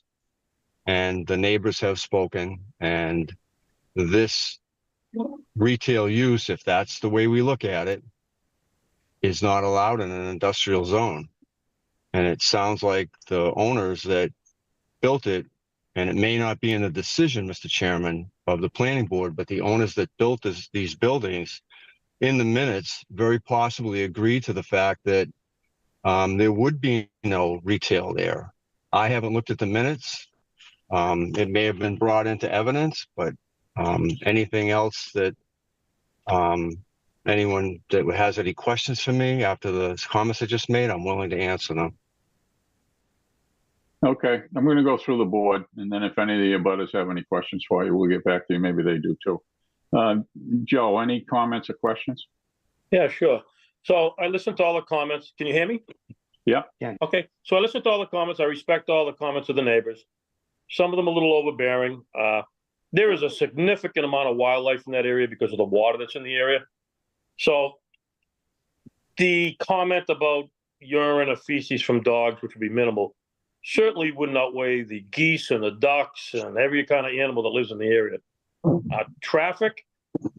And the neighbors have spoken, and this retail use, if that's the way we look at it, is not allowed in an industrial zone. And it sounds like the owners that built it, and it may not be in the decision, Mr. Chairman, of the planning board, but the owners that built these buildings in the minutes very possibly agreed to the fact that there would be no retail there. I haven't looked at the minutes. It may have been brought into evidence, but anything else that anyone that has any questions for me after the comments I just made, I'm willing to answer them. Okay, I'm going to go through the board, and then if any of the abutters have any questions for you, we'll get back to you. Maybe they do too. Joe, any comments or questions? Yeah, sure. So I listened to all the comments. Can you hear me? Yeah. Okay, so I listened to all the comments. I respect all the comments of the neighbors. Some of them a little overbearing. There is a significant amount of wildlife in that area because of the water that's in the area. So the comment about urine or feces from dogs, which would be minimal, certainly wouldn't outweigh the geese and the ducks and every kind of animal that lives in the area. Traffic,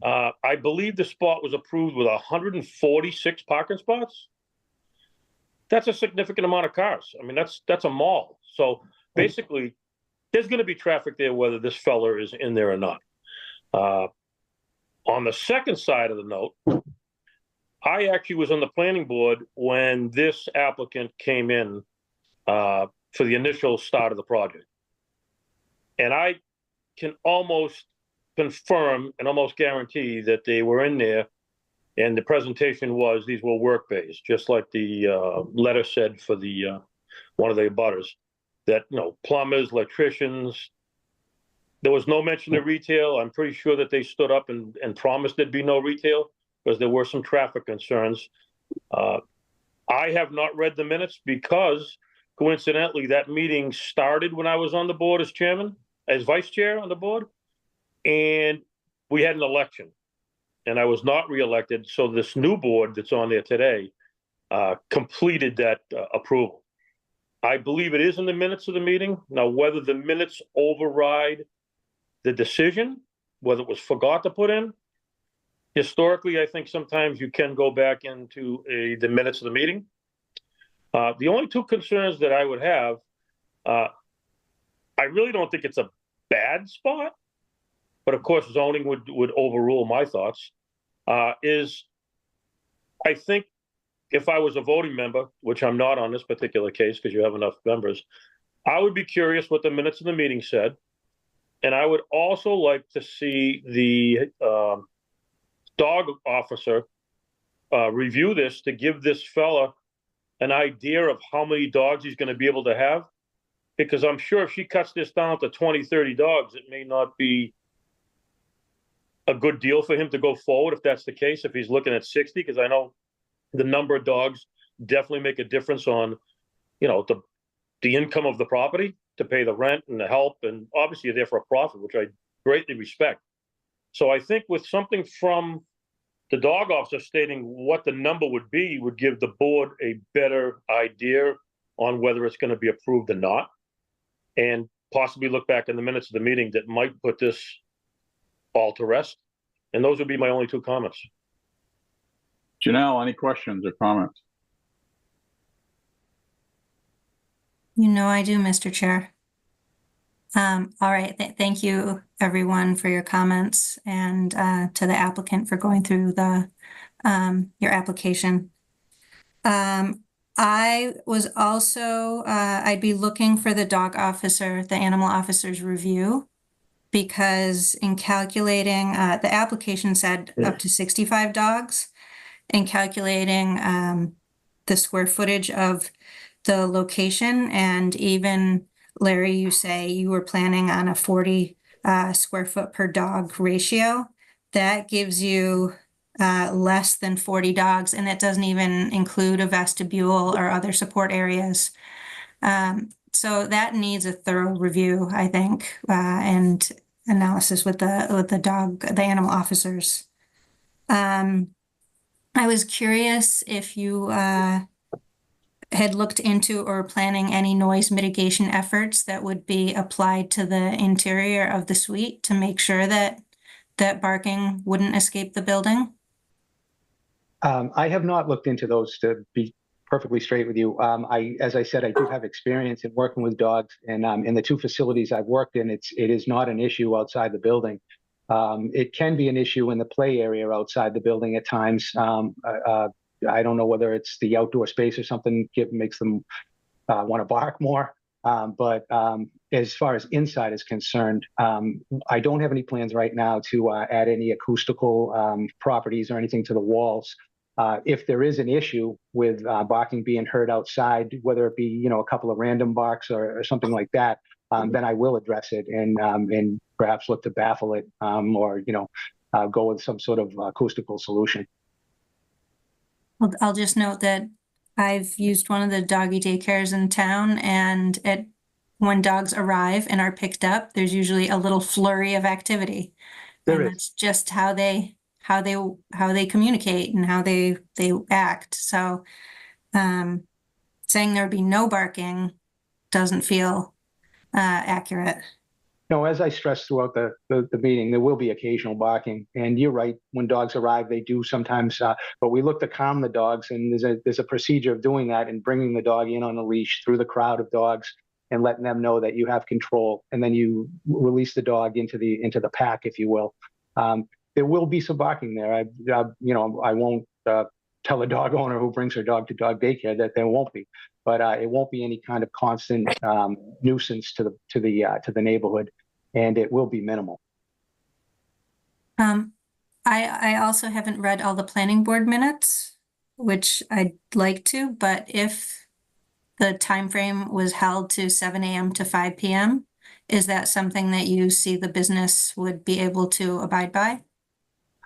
I believe the spot was approved with 146 parking spots. That's a significant amount of cars. I mean, that's a mall. So basically, there's going to be traffic there whether this fella is in there or not. On the second side of the note, I actually was on the planning board when this applicant came in for the initial start of the project. And I can almost confirm and almost guarantee that they were in there, and the presentation was these were work bays, just like the letter said for the one of the abutters, that, you know, plumbers, electricians. There was no mention of retail. I'm pretty sure that they stood up and promised there'd be no retail because there were some traffic concerns. I have not read the minutes because coincidentally that meeting started when I was on the board as chairman, as vice chair on the board, and we had an election and I was not reelected. So this new board that's on there today completed that approval. I believe it is in the minutes of the meeting. Now, whether the minutes override the decision, whether it was forgot to put in, historically, I think sometimes you can go back into the minutes of the meeting. The only two concerns that I would have, I really don't think it's a bad spot, but of course zoning would overrule my thoughts, is I think if I was a voting member, which I'm not on this particular case because you have enough members, I would be curious what the minutes of the meeting said. And I would also like to see the dog officer review this to give this fella an idea of how many dogs he's going to be able to have. Because I'm sure if she cuts this down to 20, 30 dogs, it may not be a good deal for him to go forward if that's the case, if he's looking at 60, because I know the number of dogs definitely make a difference on, you know, the income of the property to pay the rent and the help. And obviously you're there for a profit, which I greatly respect. So I think with something from the dog officer stating what the number would be would give the board a better idea on whether it's going to be approved or not, and possibly look back in the minutes of the meeting that might put this all to rest. And those would be my only two comments. Janelle, any questions or comments? You know I do, Mr. Chair. All right. Thank you, everyone, for your comments, and to the applicant for going through the your application. I was also, I'd be looking for the dog officer, the animal officer's review. Because in calculating, the application said up to 65 dogs. In calculating the square footage of the location, and even Larry, you say you were planning on a 40 square foot per dog ratio. That gives you less than 40 dogs, and it doesn't even include a vestibule or other support areas. So that needs a thorough review, I think, and analysis with the animal officers. I was curious if you had looked into or planning any noise mitigation efforts that would be applied to the interior of the suite to make sure that barking wouldn't escape the building. I have not looked into those, to be perfectly straight with you. As I said, I do have experience in working with dogs, and in the two facilities I've worked in, it is not an issue outside the building. It can be an issue in the play area outside the building at times. I don't know whether it's the outdoor space or something makes them want to bark more. But as far as inside is concerned, I don't have any plans right now to add any acoustical properties or anything to the walls. If there is an issue with barking being heard outside, whether it be a couple of random barks or something like that, then I will address it and perhaps look to baffle it, or go with some sort of acoustical solution. Well, I'll just note that I've used one of the doggy daycares in town, and when dogs arrive and are picked up, there's usually a little flurry of activity. There and is. That's just how they communicate and how they act. So saying there would be no barking doesn't feel accurate. No, as I stressed throughout the meeting, there will be occasional barking, and you're right. When dogs arrive, they do sometimes. But we look to calm the dogs, and there's a procedure of doing that and bringing the dog in on a leash through the crowd of dogs and letting them know that you have control, and then you release the dog into the pack, if you will. There will be some barking there. I won't tell a dog owner who brings her dog to dog daycare that there won't be, but it won't be any kind of constant nuisance to the neighborhood, and it will be minimal. I also haven't read all the planning board minutes, which I'd like to, but if the time frame was held to 7 a.m. to 5 p.m., is that something that you see the business would be able to abide by?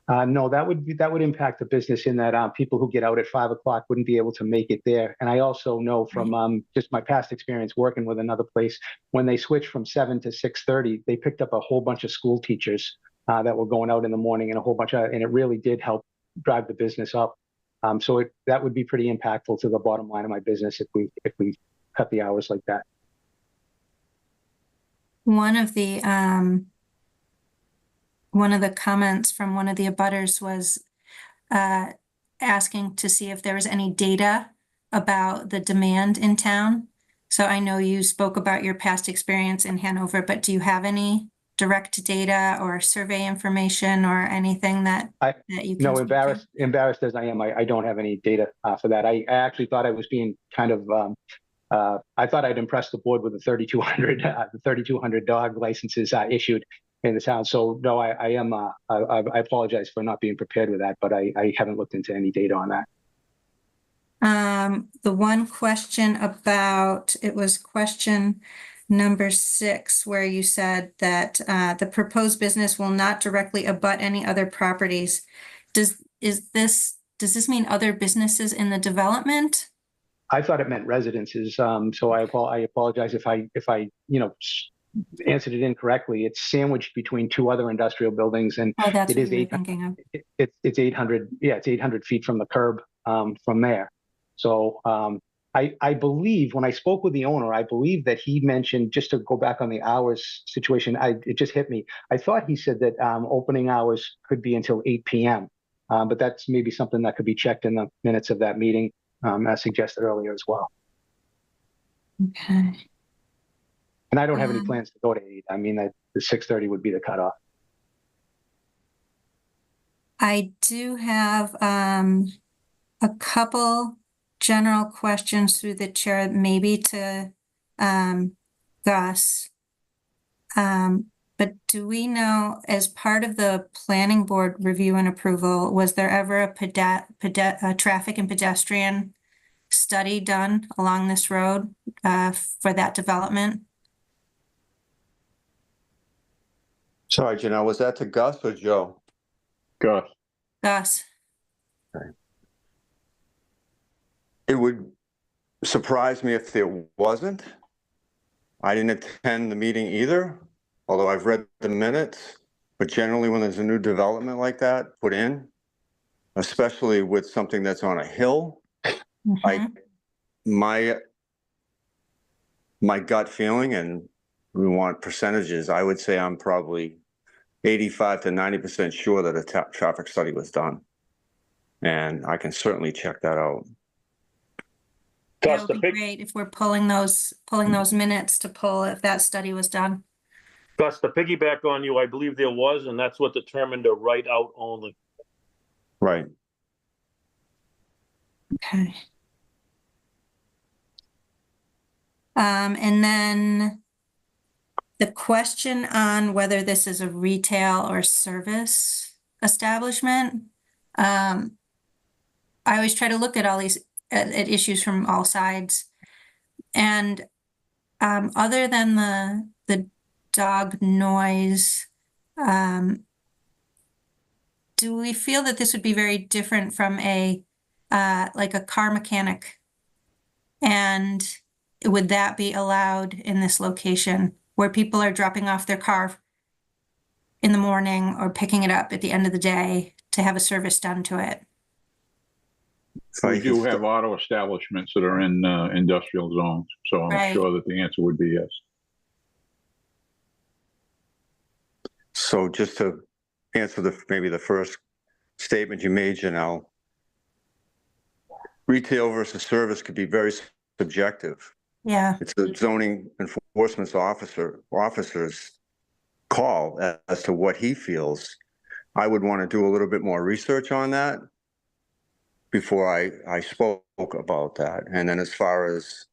No, that would impact the business in that people who get out at 5 o'clock wouldn't be able to make it there. And I also know from just my past experience working with another place, when they switched from 7 to 6:30, they picked up a whole bunch of school teachers that were going out in the morning, and and it really did help drive the business up. So that would be pretty impactful to the bottom line of my business if we cut the hours like that. One of the comments from one of the abutters was asking to see if there was any data about the demand in town. So I know you spoke about your past experience in Hanover, but do you have any direct data or survey information or anything that you can? No, embarrassed as I am, I don't have any data for that. I actually thought I was being kind of I thought I'd impress the board with the 3,200 dog licenses issued in the town. So no, I apologize for not being prepared with that, but I haven't looked into any data on that. The one question about, it was question number 6, where you said that the proposed business will not directly abut any other properties. Does this mean other businesses in the development? I thought it meant residences. So I apologize if I answered it incorrectly. It's sandwiched between 2 other industrial buildings, and that's it what is you were thinking of. It's 800. Yeah, it's 800 feet from the curb from there. So I believe when I spoke with the owner, I believe that he mentioned, just to go back on the hours situation, it just hit me. I thought he said that opening hours could be until 8 p.m. But that's maybe something that could be checked in the minutes of that meeting, as suggested earlier as well. Okay. And I don't have any plans to go to 8. I mean, the 6:30 would be the cutoff. I do have a couple general questions through the chair, maybe to Gus. But do we know, as part of the planning board review and approval, was there ever a traffic and pedestrian study done along this road for that development? Sorry, Janelle, was that to Gus or Joe? Gus. Gus? It would surprise me if there wasn't. I didn't attend the meeting either, although I've read the minutes. But generally, when there's a new development like that put in, especially with something that's on a hill, my gut feeling, and we want percentages, I would say I'm probably 85 to 90% sure that a traffic study was done. And I can certainly check that out. That would be great if we're pulling those minutes to pull if that study was done. Gus, to piggyback on you, I believe there was, and that's what determined a right out only. Right. Okay. And then the question on whether this is a retail or service establishment. I always try to look at all these at issues from all sides. And other than the dog noise, do we feel that this would be very different from like a car mechanic? And would that be allowed in this location where people are dropping off their car in the morning or picking it up at the end of the day to have a service done to it? We do have auto establishments that are in industrial zones, so I'm sure that the answer would be yes. So just to answer maybe the first statement you made, Janelle, retail versus service could be very subjective. Yeah. It's the zoning enforcement officer's call as to what he feels. I would want to do a little bit more research on that before I spoke about that. And then as far as,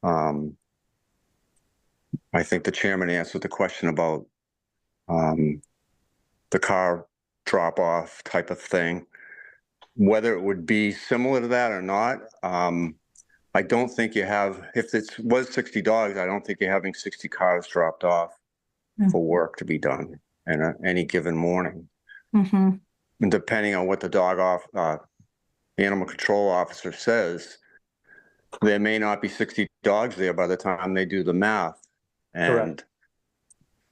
I think the chairman answered the question about the car drop-off type of thing, whether it would be similar to that or not. I don't think you have, if it was 60 dogs, I don't think you're having 60 cars dropped off for work to be done in any given morning. And depending on what the animal control officer says, there may not be 60 dogs there by the time they do the math. And Correct.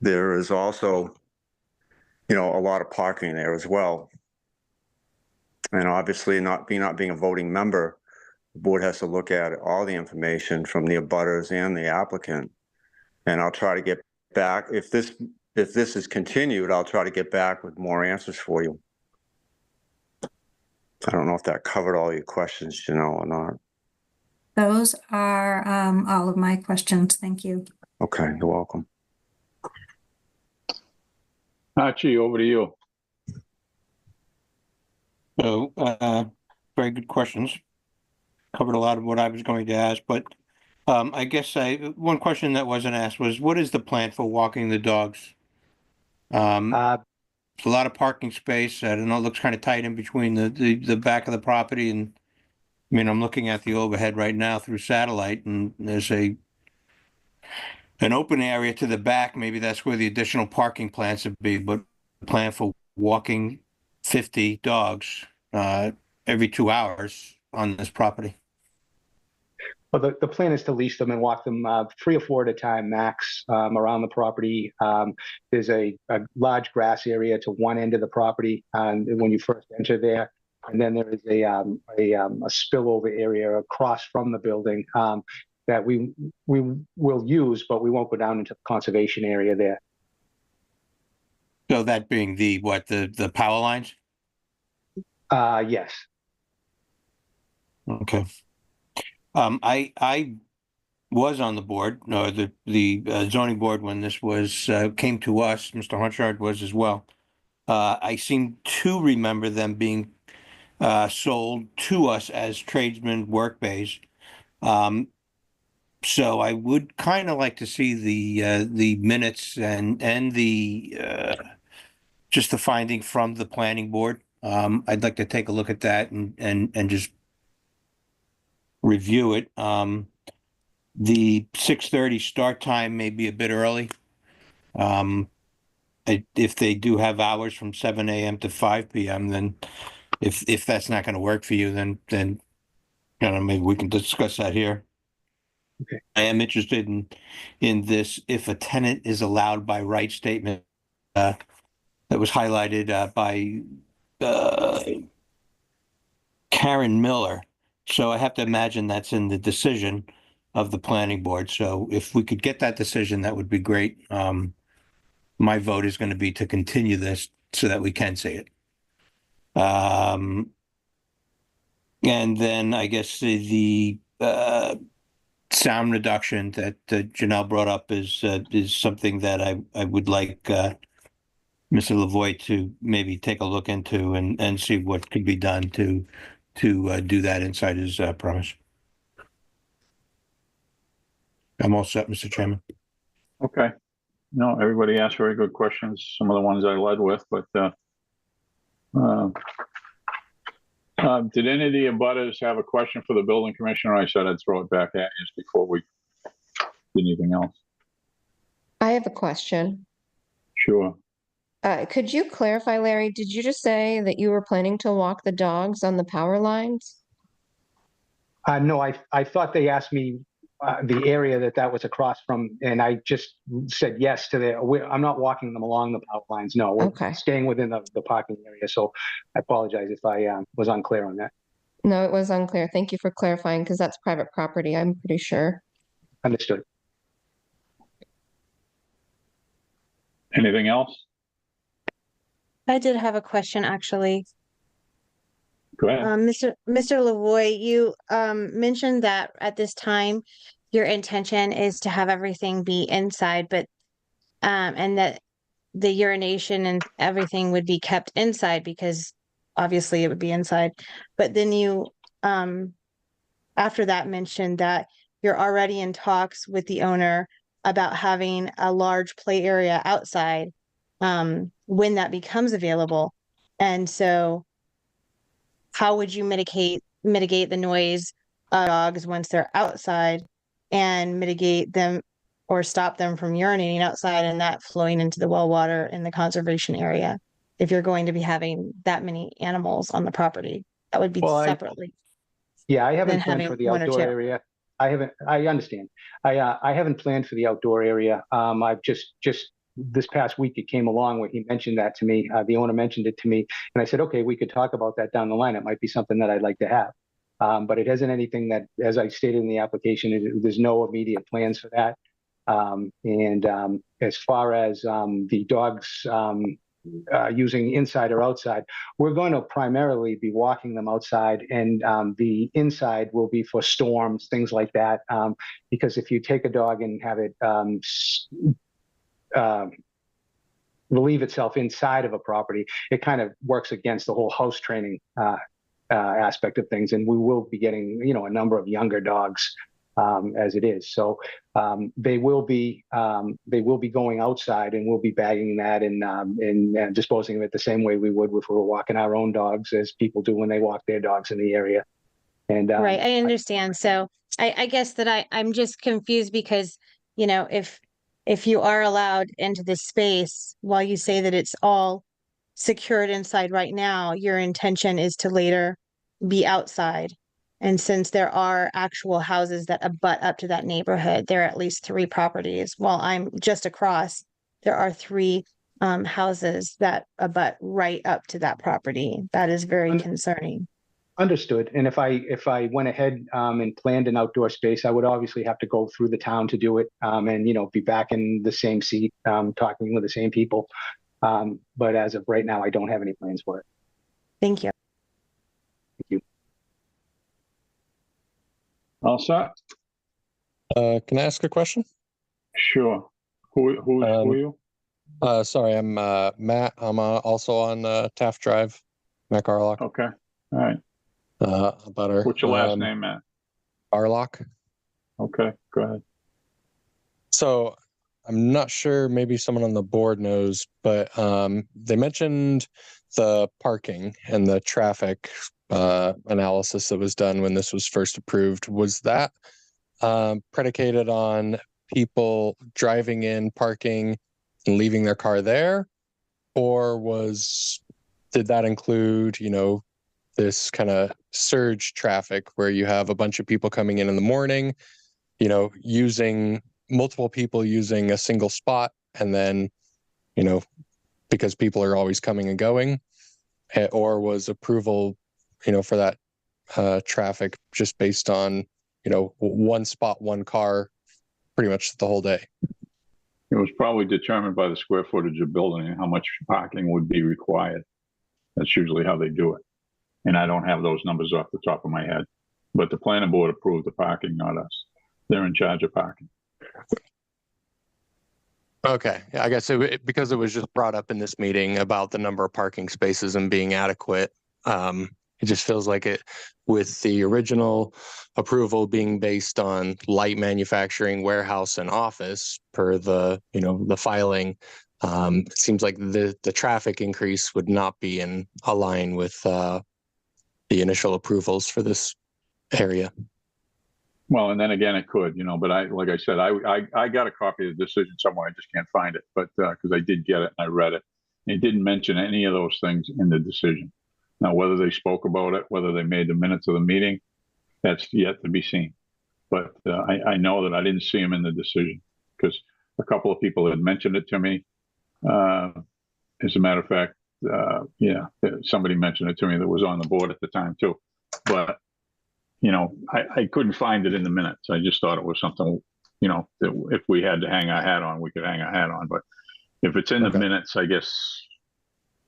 there is also, a lot of parking there as well. And obviously not being a voting member, the board has to look at all the information from the abutters and the applicant. And I'll try to get back, if this is continued, I'll try to get back with more answers for you. I don't know if that covered all your questions, Janelle, or not. Those are all of my questions. Thank you. Okay, you're welcome. Archie, over to you. So, very good questions. Covered a lot of what I was going to ask, but I guess one question that wasn't asked was, what is the plan for walking the dogs? It's a lot of parking space. I don't know, it looks kind of tight in between the back of the property. And I mean, I'm looking at the overhead right now through satellite, and there's an open area to the back. Maybe that's where the additional parking plans would be, but the plan for walking 50 dogs every 2 hours on this property. Well, the plan is to lease them and walk them 3 or 4 at a time max around the property. There's a large grass area to one end of the property when you first enter there. And then there is a spillover area across from the building that we will use, but we won't go down into the conservation area there. So that being the power lines? Yes. Okay. I was on the board, no, the zoning board when this was came to us. Mr. Hunchard was as well. I seem to remember them being sold to us as tradesmen work bays. So I would kind of like to see the minutes and the just the finding from the planning board. I'd like to take a look at that and just review it. The 6:30 start time may be a bit early. If they do have hours from 7 a.m. to 5 p.m., then if that's not going to work for you, then maybe we can discuss that here. Okay. I am interested in this if a tenant is allowed by right statement that was highlighted by Karen Miller. So I have to imagine that's in the decision of the planning board. So if we could get that decision, that would be great. My vote is going to be to continue this so that we can see it. And then I guess the sound reduction that Janelle brought up is something that I would like Mr. Lavoie to maybe take a look into and see what could be done to do that inside his premise. I'm all set, Mr. Chairman. Okay. No, everybody asked very good questions. Some of the ones I led with, but did any of the abutters have a question for the building commissioner? I said I'd throw it back at you just before we did anything else. I have a question. Sure. Could you clarify, Larry, did you just say that you were planning to walk the dogs on the power lines? No, I thought they asked me the area that was across from, and I just said yes to I'm not walking them along the power lines. No, we're Okay. staying within the parking area. So I apologize if I was unclear on that. No, it was unclear. Thank you for clarifying because that's private property, I'm pretty sure. Understood. Anything else? I did have a question, actually. Go ahead. Mr. Lavoie, you mentioned that at this time, your intention is to have everything be inside, but and that the urination and everything would be kept inside because obviously it would be inside. But then you after that mentioned that you're already in talks with the owner about having a large play area outside when that becomes available. And so how would you mitigate the noise of dogs once they're outside and mitigate them or stop them from urinating outside and that flowing into the well water in the conservation area if you're going to be having that many animals on the property? That would be separately. Yeah, I haven't than planned having for the one or outdoor two. area. I understand. I haven't planned for the outdoor area. I've just this past week it came along where he mentioned that to me. The owner mentioned it to me, and I said, okay, we could talk about that down the line. It might be something that I'd like to have. But it isn't anything that, as I stated in the application, there's no immediate plans for that. As far as the dogs using inside or outside, we're going to primarily be walking them outside, and the inside will be for storms, things like that. Because if you take a dog and have it relieve itself inside of a property, it kind of works against the whole house training aspect of things, and we will be getting a number of younger dogs as it is. So they will be going outside, and we'll be bagging that and disposing of it the same way we would if we were walking our own dogs, as people do when they walk their dogs in the area. And Right, I understand. So I guess that I'm just confused because if you are allowed into this space, while you say that it's all secured inside right now, your intention is to later be outside. And since there are actual houses that abut up to that neighborhood, there are at least 3 properties. While I'm just across, there are 3 houses that abut right up to that property. That is very concerning. Understood. And if I went ahead and planned an outdoor space, I would obviously have to go through the town to do it, and be back in the same seat, talking with the same people. But as of right now, I don't have any plans for it. Thank you. Thank you. All set? Can I ask a question? Sure. Who are you? Sorry, I'm Matt. I'm also on Taft Drive, Matt Garlock. Okay. All right. About our. What's your last name, Matt? Arlock. Okay, go ahead. So I'm not sure, maybe someone on the board knows, but they mentioned the parking and the traffic analysis that was done when this was first approved. Was that predicated on people driving in, parking, and leaving their car there? Or did that include, this kind of surge traffic where you have a bunch of people coming in the morning, using multiple people using a single spot, and then, because people are always coming and going, or was approval, for that traffic just based on, one spot, one car, pretty much the whole day? It was probably determined by the square footage of building and how much parking would be required. That's usually how they do it. And I don't have those numbers off the top of my head, but the planning board approved the parking, not us. They're in charge of parking. Okay, I guess because it was just brought up in this meeting about the number of parking spaces and being adequate. It just feels like it, with the original approval being based on light manufacturing, warehouse, and office per the the filing. It seems like the traffic increase would not be in line with the initial approvals for this area. Well, and then again, it could, but like I said, I got a copy of the decision somewhere. I just can't find it, but because I did get it and I read it. It didn't mention any of those things in the decision. Now, whether they spoke about it, whether they made the minutes of the meeting, that's yet to be seen. But I know that I didn't see them in the decision because a couple of people had mentioned it to me. As a matter of fact, somebody mentioned it to me that was on the board at the time too. But, I couldn't find it in the minutes. I just thought it was something, that if we had to hang our hat on, we could hang our hat on. But if it's in the minutes, I guess,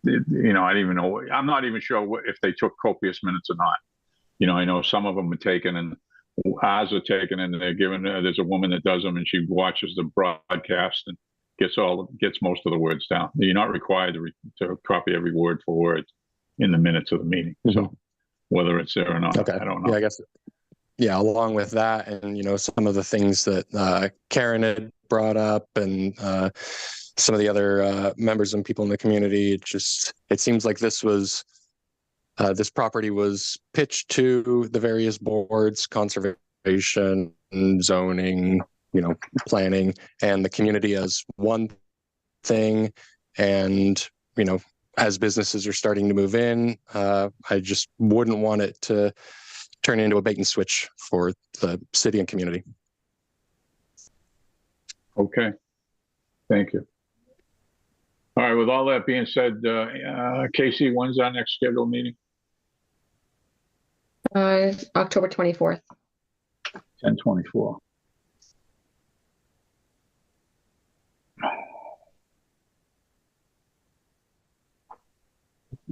I don't even know. I'm not even sure if they took copious minutes or not. I know some of them are taken and ours are taken and they're given, there's a woman that does them and she watches the broadcast and gets most of the words down. You're not required to copy every word for word in the minutes of the meeting. So whether it's there or not, I don't know. Yeah, I guess. Yeah, along with that, and some of the things that Karen had brought up, and some of the other members and people in the community, it seems like this property was pitched to the various boards, conservation, zoning, planning, and the community as one thing. And, as businesses are starting to move in, I just wouldn't want it to turn into a bait and switch for the city and community. Okay. Thank you. All right. With all that being said, Casey, when's our next scheduled meeting? October 24th. 10/24.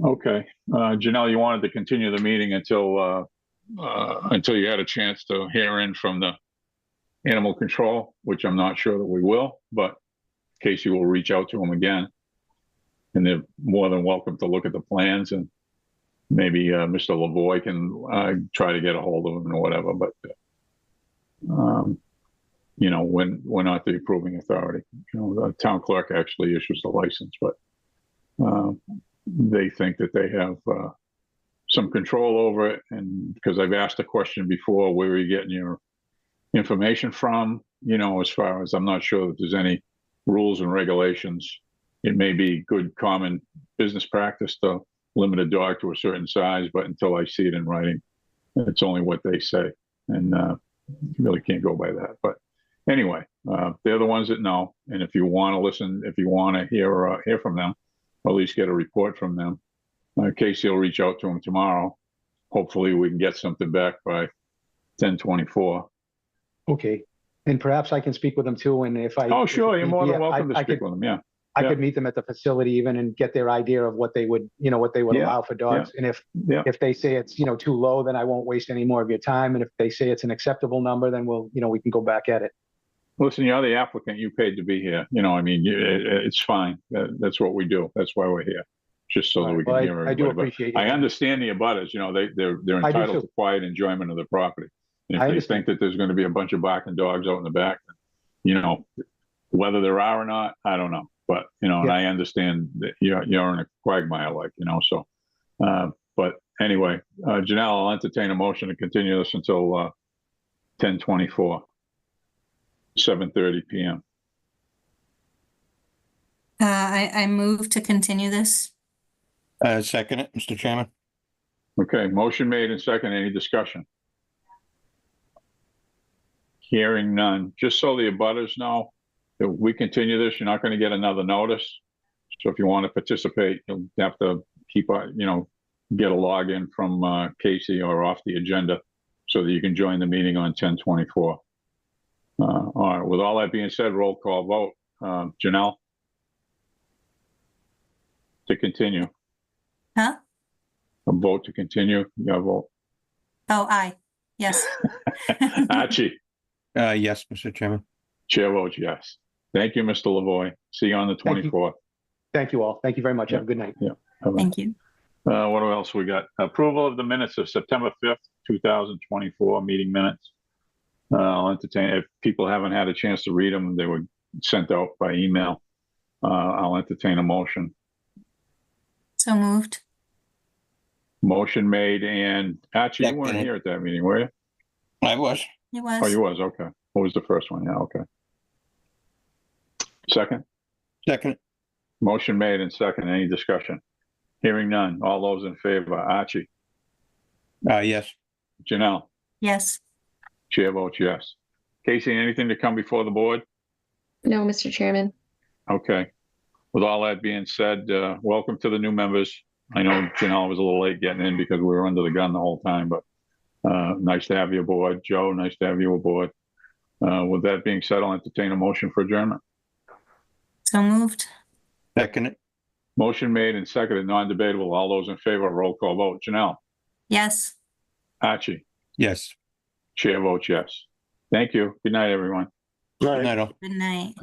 Okay. Janelle, you wanted to continue the meeting until you had a chance to hear in from the animal control, which I'm not sure that we will, but Casey will reach out to them again. And they're more than welcome to look at the plans, and maybe Mr. Lavoy can try to get a hold of them or whatever. But, we're not the approving authority. The town clerk actually issues the license, but they think that they have some control over it. And because I've asked a question before, where are you getting your information from? As far as I'm not sure that there's any rules and regulations. It may be good common business practice to limit a dog to a certain size, but until I see it in writing, it's only what they say. And you really can't go by that. But anyway, they're the ones that know. And if you want to listen, if you want to hear from them, or at least get a report from them, Casey will reach out to them tomorrow. Hopefully we can get something back by 10/24. Okay. And perhaps I can speak with them too. And if I... Oh, sure. You're more than welcome to speak with them. Yeah. I could meet them at the facility even and get their idea of what they would, allow for dogs. And if they say it's, too low, then I won't waste any more of your time. And if they say it's an acceptable number, then we can go back at it. Listen, you're the applicant. You paid to be here. It's fine. That's what we do. That's why we're here. just so that we Well, can hear I do everybody. But appreciate I it. understand the abutters, you know, they're I do entitled too. to quiet enjoyment of the property. And if I they understand. think that there's going to be a bunch of barking dogs out in the back, you know, whether there are or not, I don't know. But, you know, and Yeah. I understand that you're in a quagmire, like, you know, so, but anyway, Janelle, I'll entertain a motion to continue this until, 10:24, 7:30 PM. I move to continue this. Second it, Mr. Chairman. Okay, motion made and second. Any discussion? Hearing none. Just so the abutters know, if we continue this, you're not going to get another notice. So if you want to participate, you'll have to keep, you know, get a login from Casey or off the agenda so that you can join the meeting on 10:24. All right, with all that being said, roll call vote. Janelle? To continue. Huh? A vote to continue. You got to vote. Oh, aye. Yes. Archie? Yes, Mr. Chairman. Chair votes yes. Thank you, Mr. Lavoy. See you on the Thank you. 24th. Thank you all. Thank you very much. Yeah. Have a good night. Yeah. Bye-bye. Thank you. What else we got? Approval of the minutes of September 5th, 2024 meeting minutes. I'll entertain, if people haven't had a chance to read them, they were sent out by email. I'll entertain a motion. So moved. Motion made, and actually, you weren't Second. here at that meeting, were you? I was. It Oh, was. you was, okay. What was the first one? Yeah, okay. Second? Second. Motion made and second. Any discussion? Hearing none. All those in favor, Archie, Yes. Janelle, Yes. chair votes yes. Casey, anything to come before the board? No, Mr. Chairman. Okay. With all that being said, welcome to the new members. I know Janelle was a little late getting in because we were under the gun the whole time, but nice to have you aboard. Joe, nice to have you aboard. With that being said, I'll entertain a motion for adjournment. So moved. Second it. Motion made and seconded, non-debatable. All those in favor, roll call vote. Janelle, Yes. Archie, Yes. chair votes yes. Thank you. Good night, everyone. Good night all. Good night.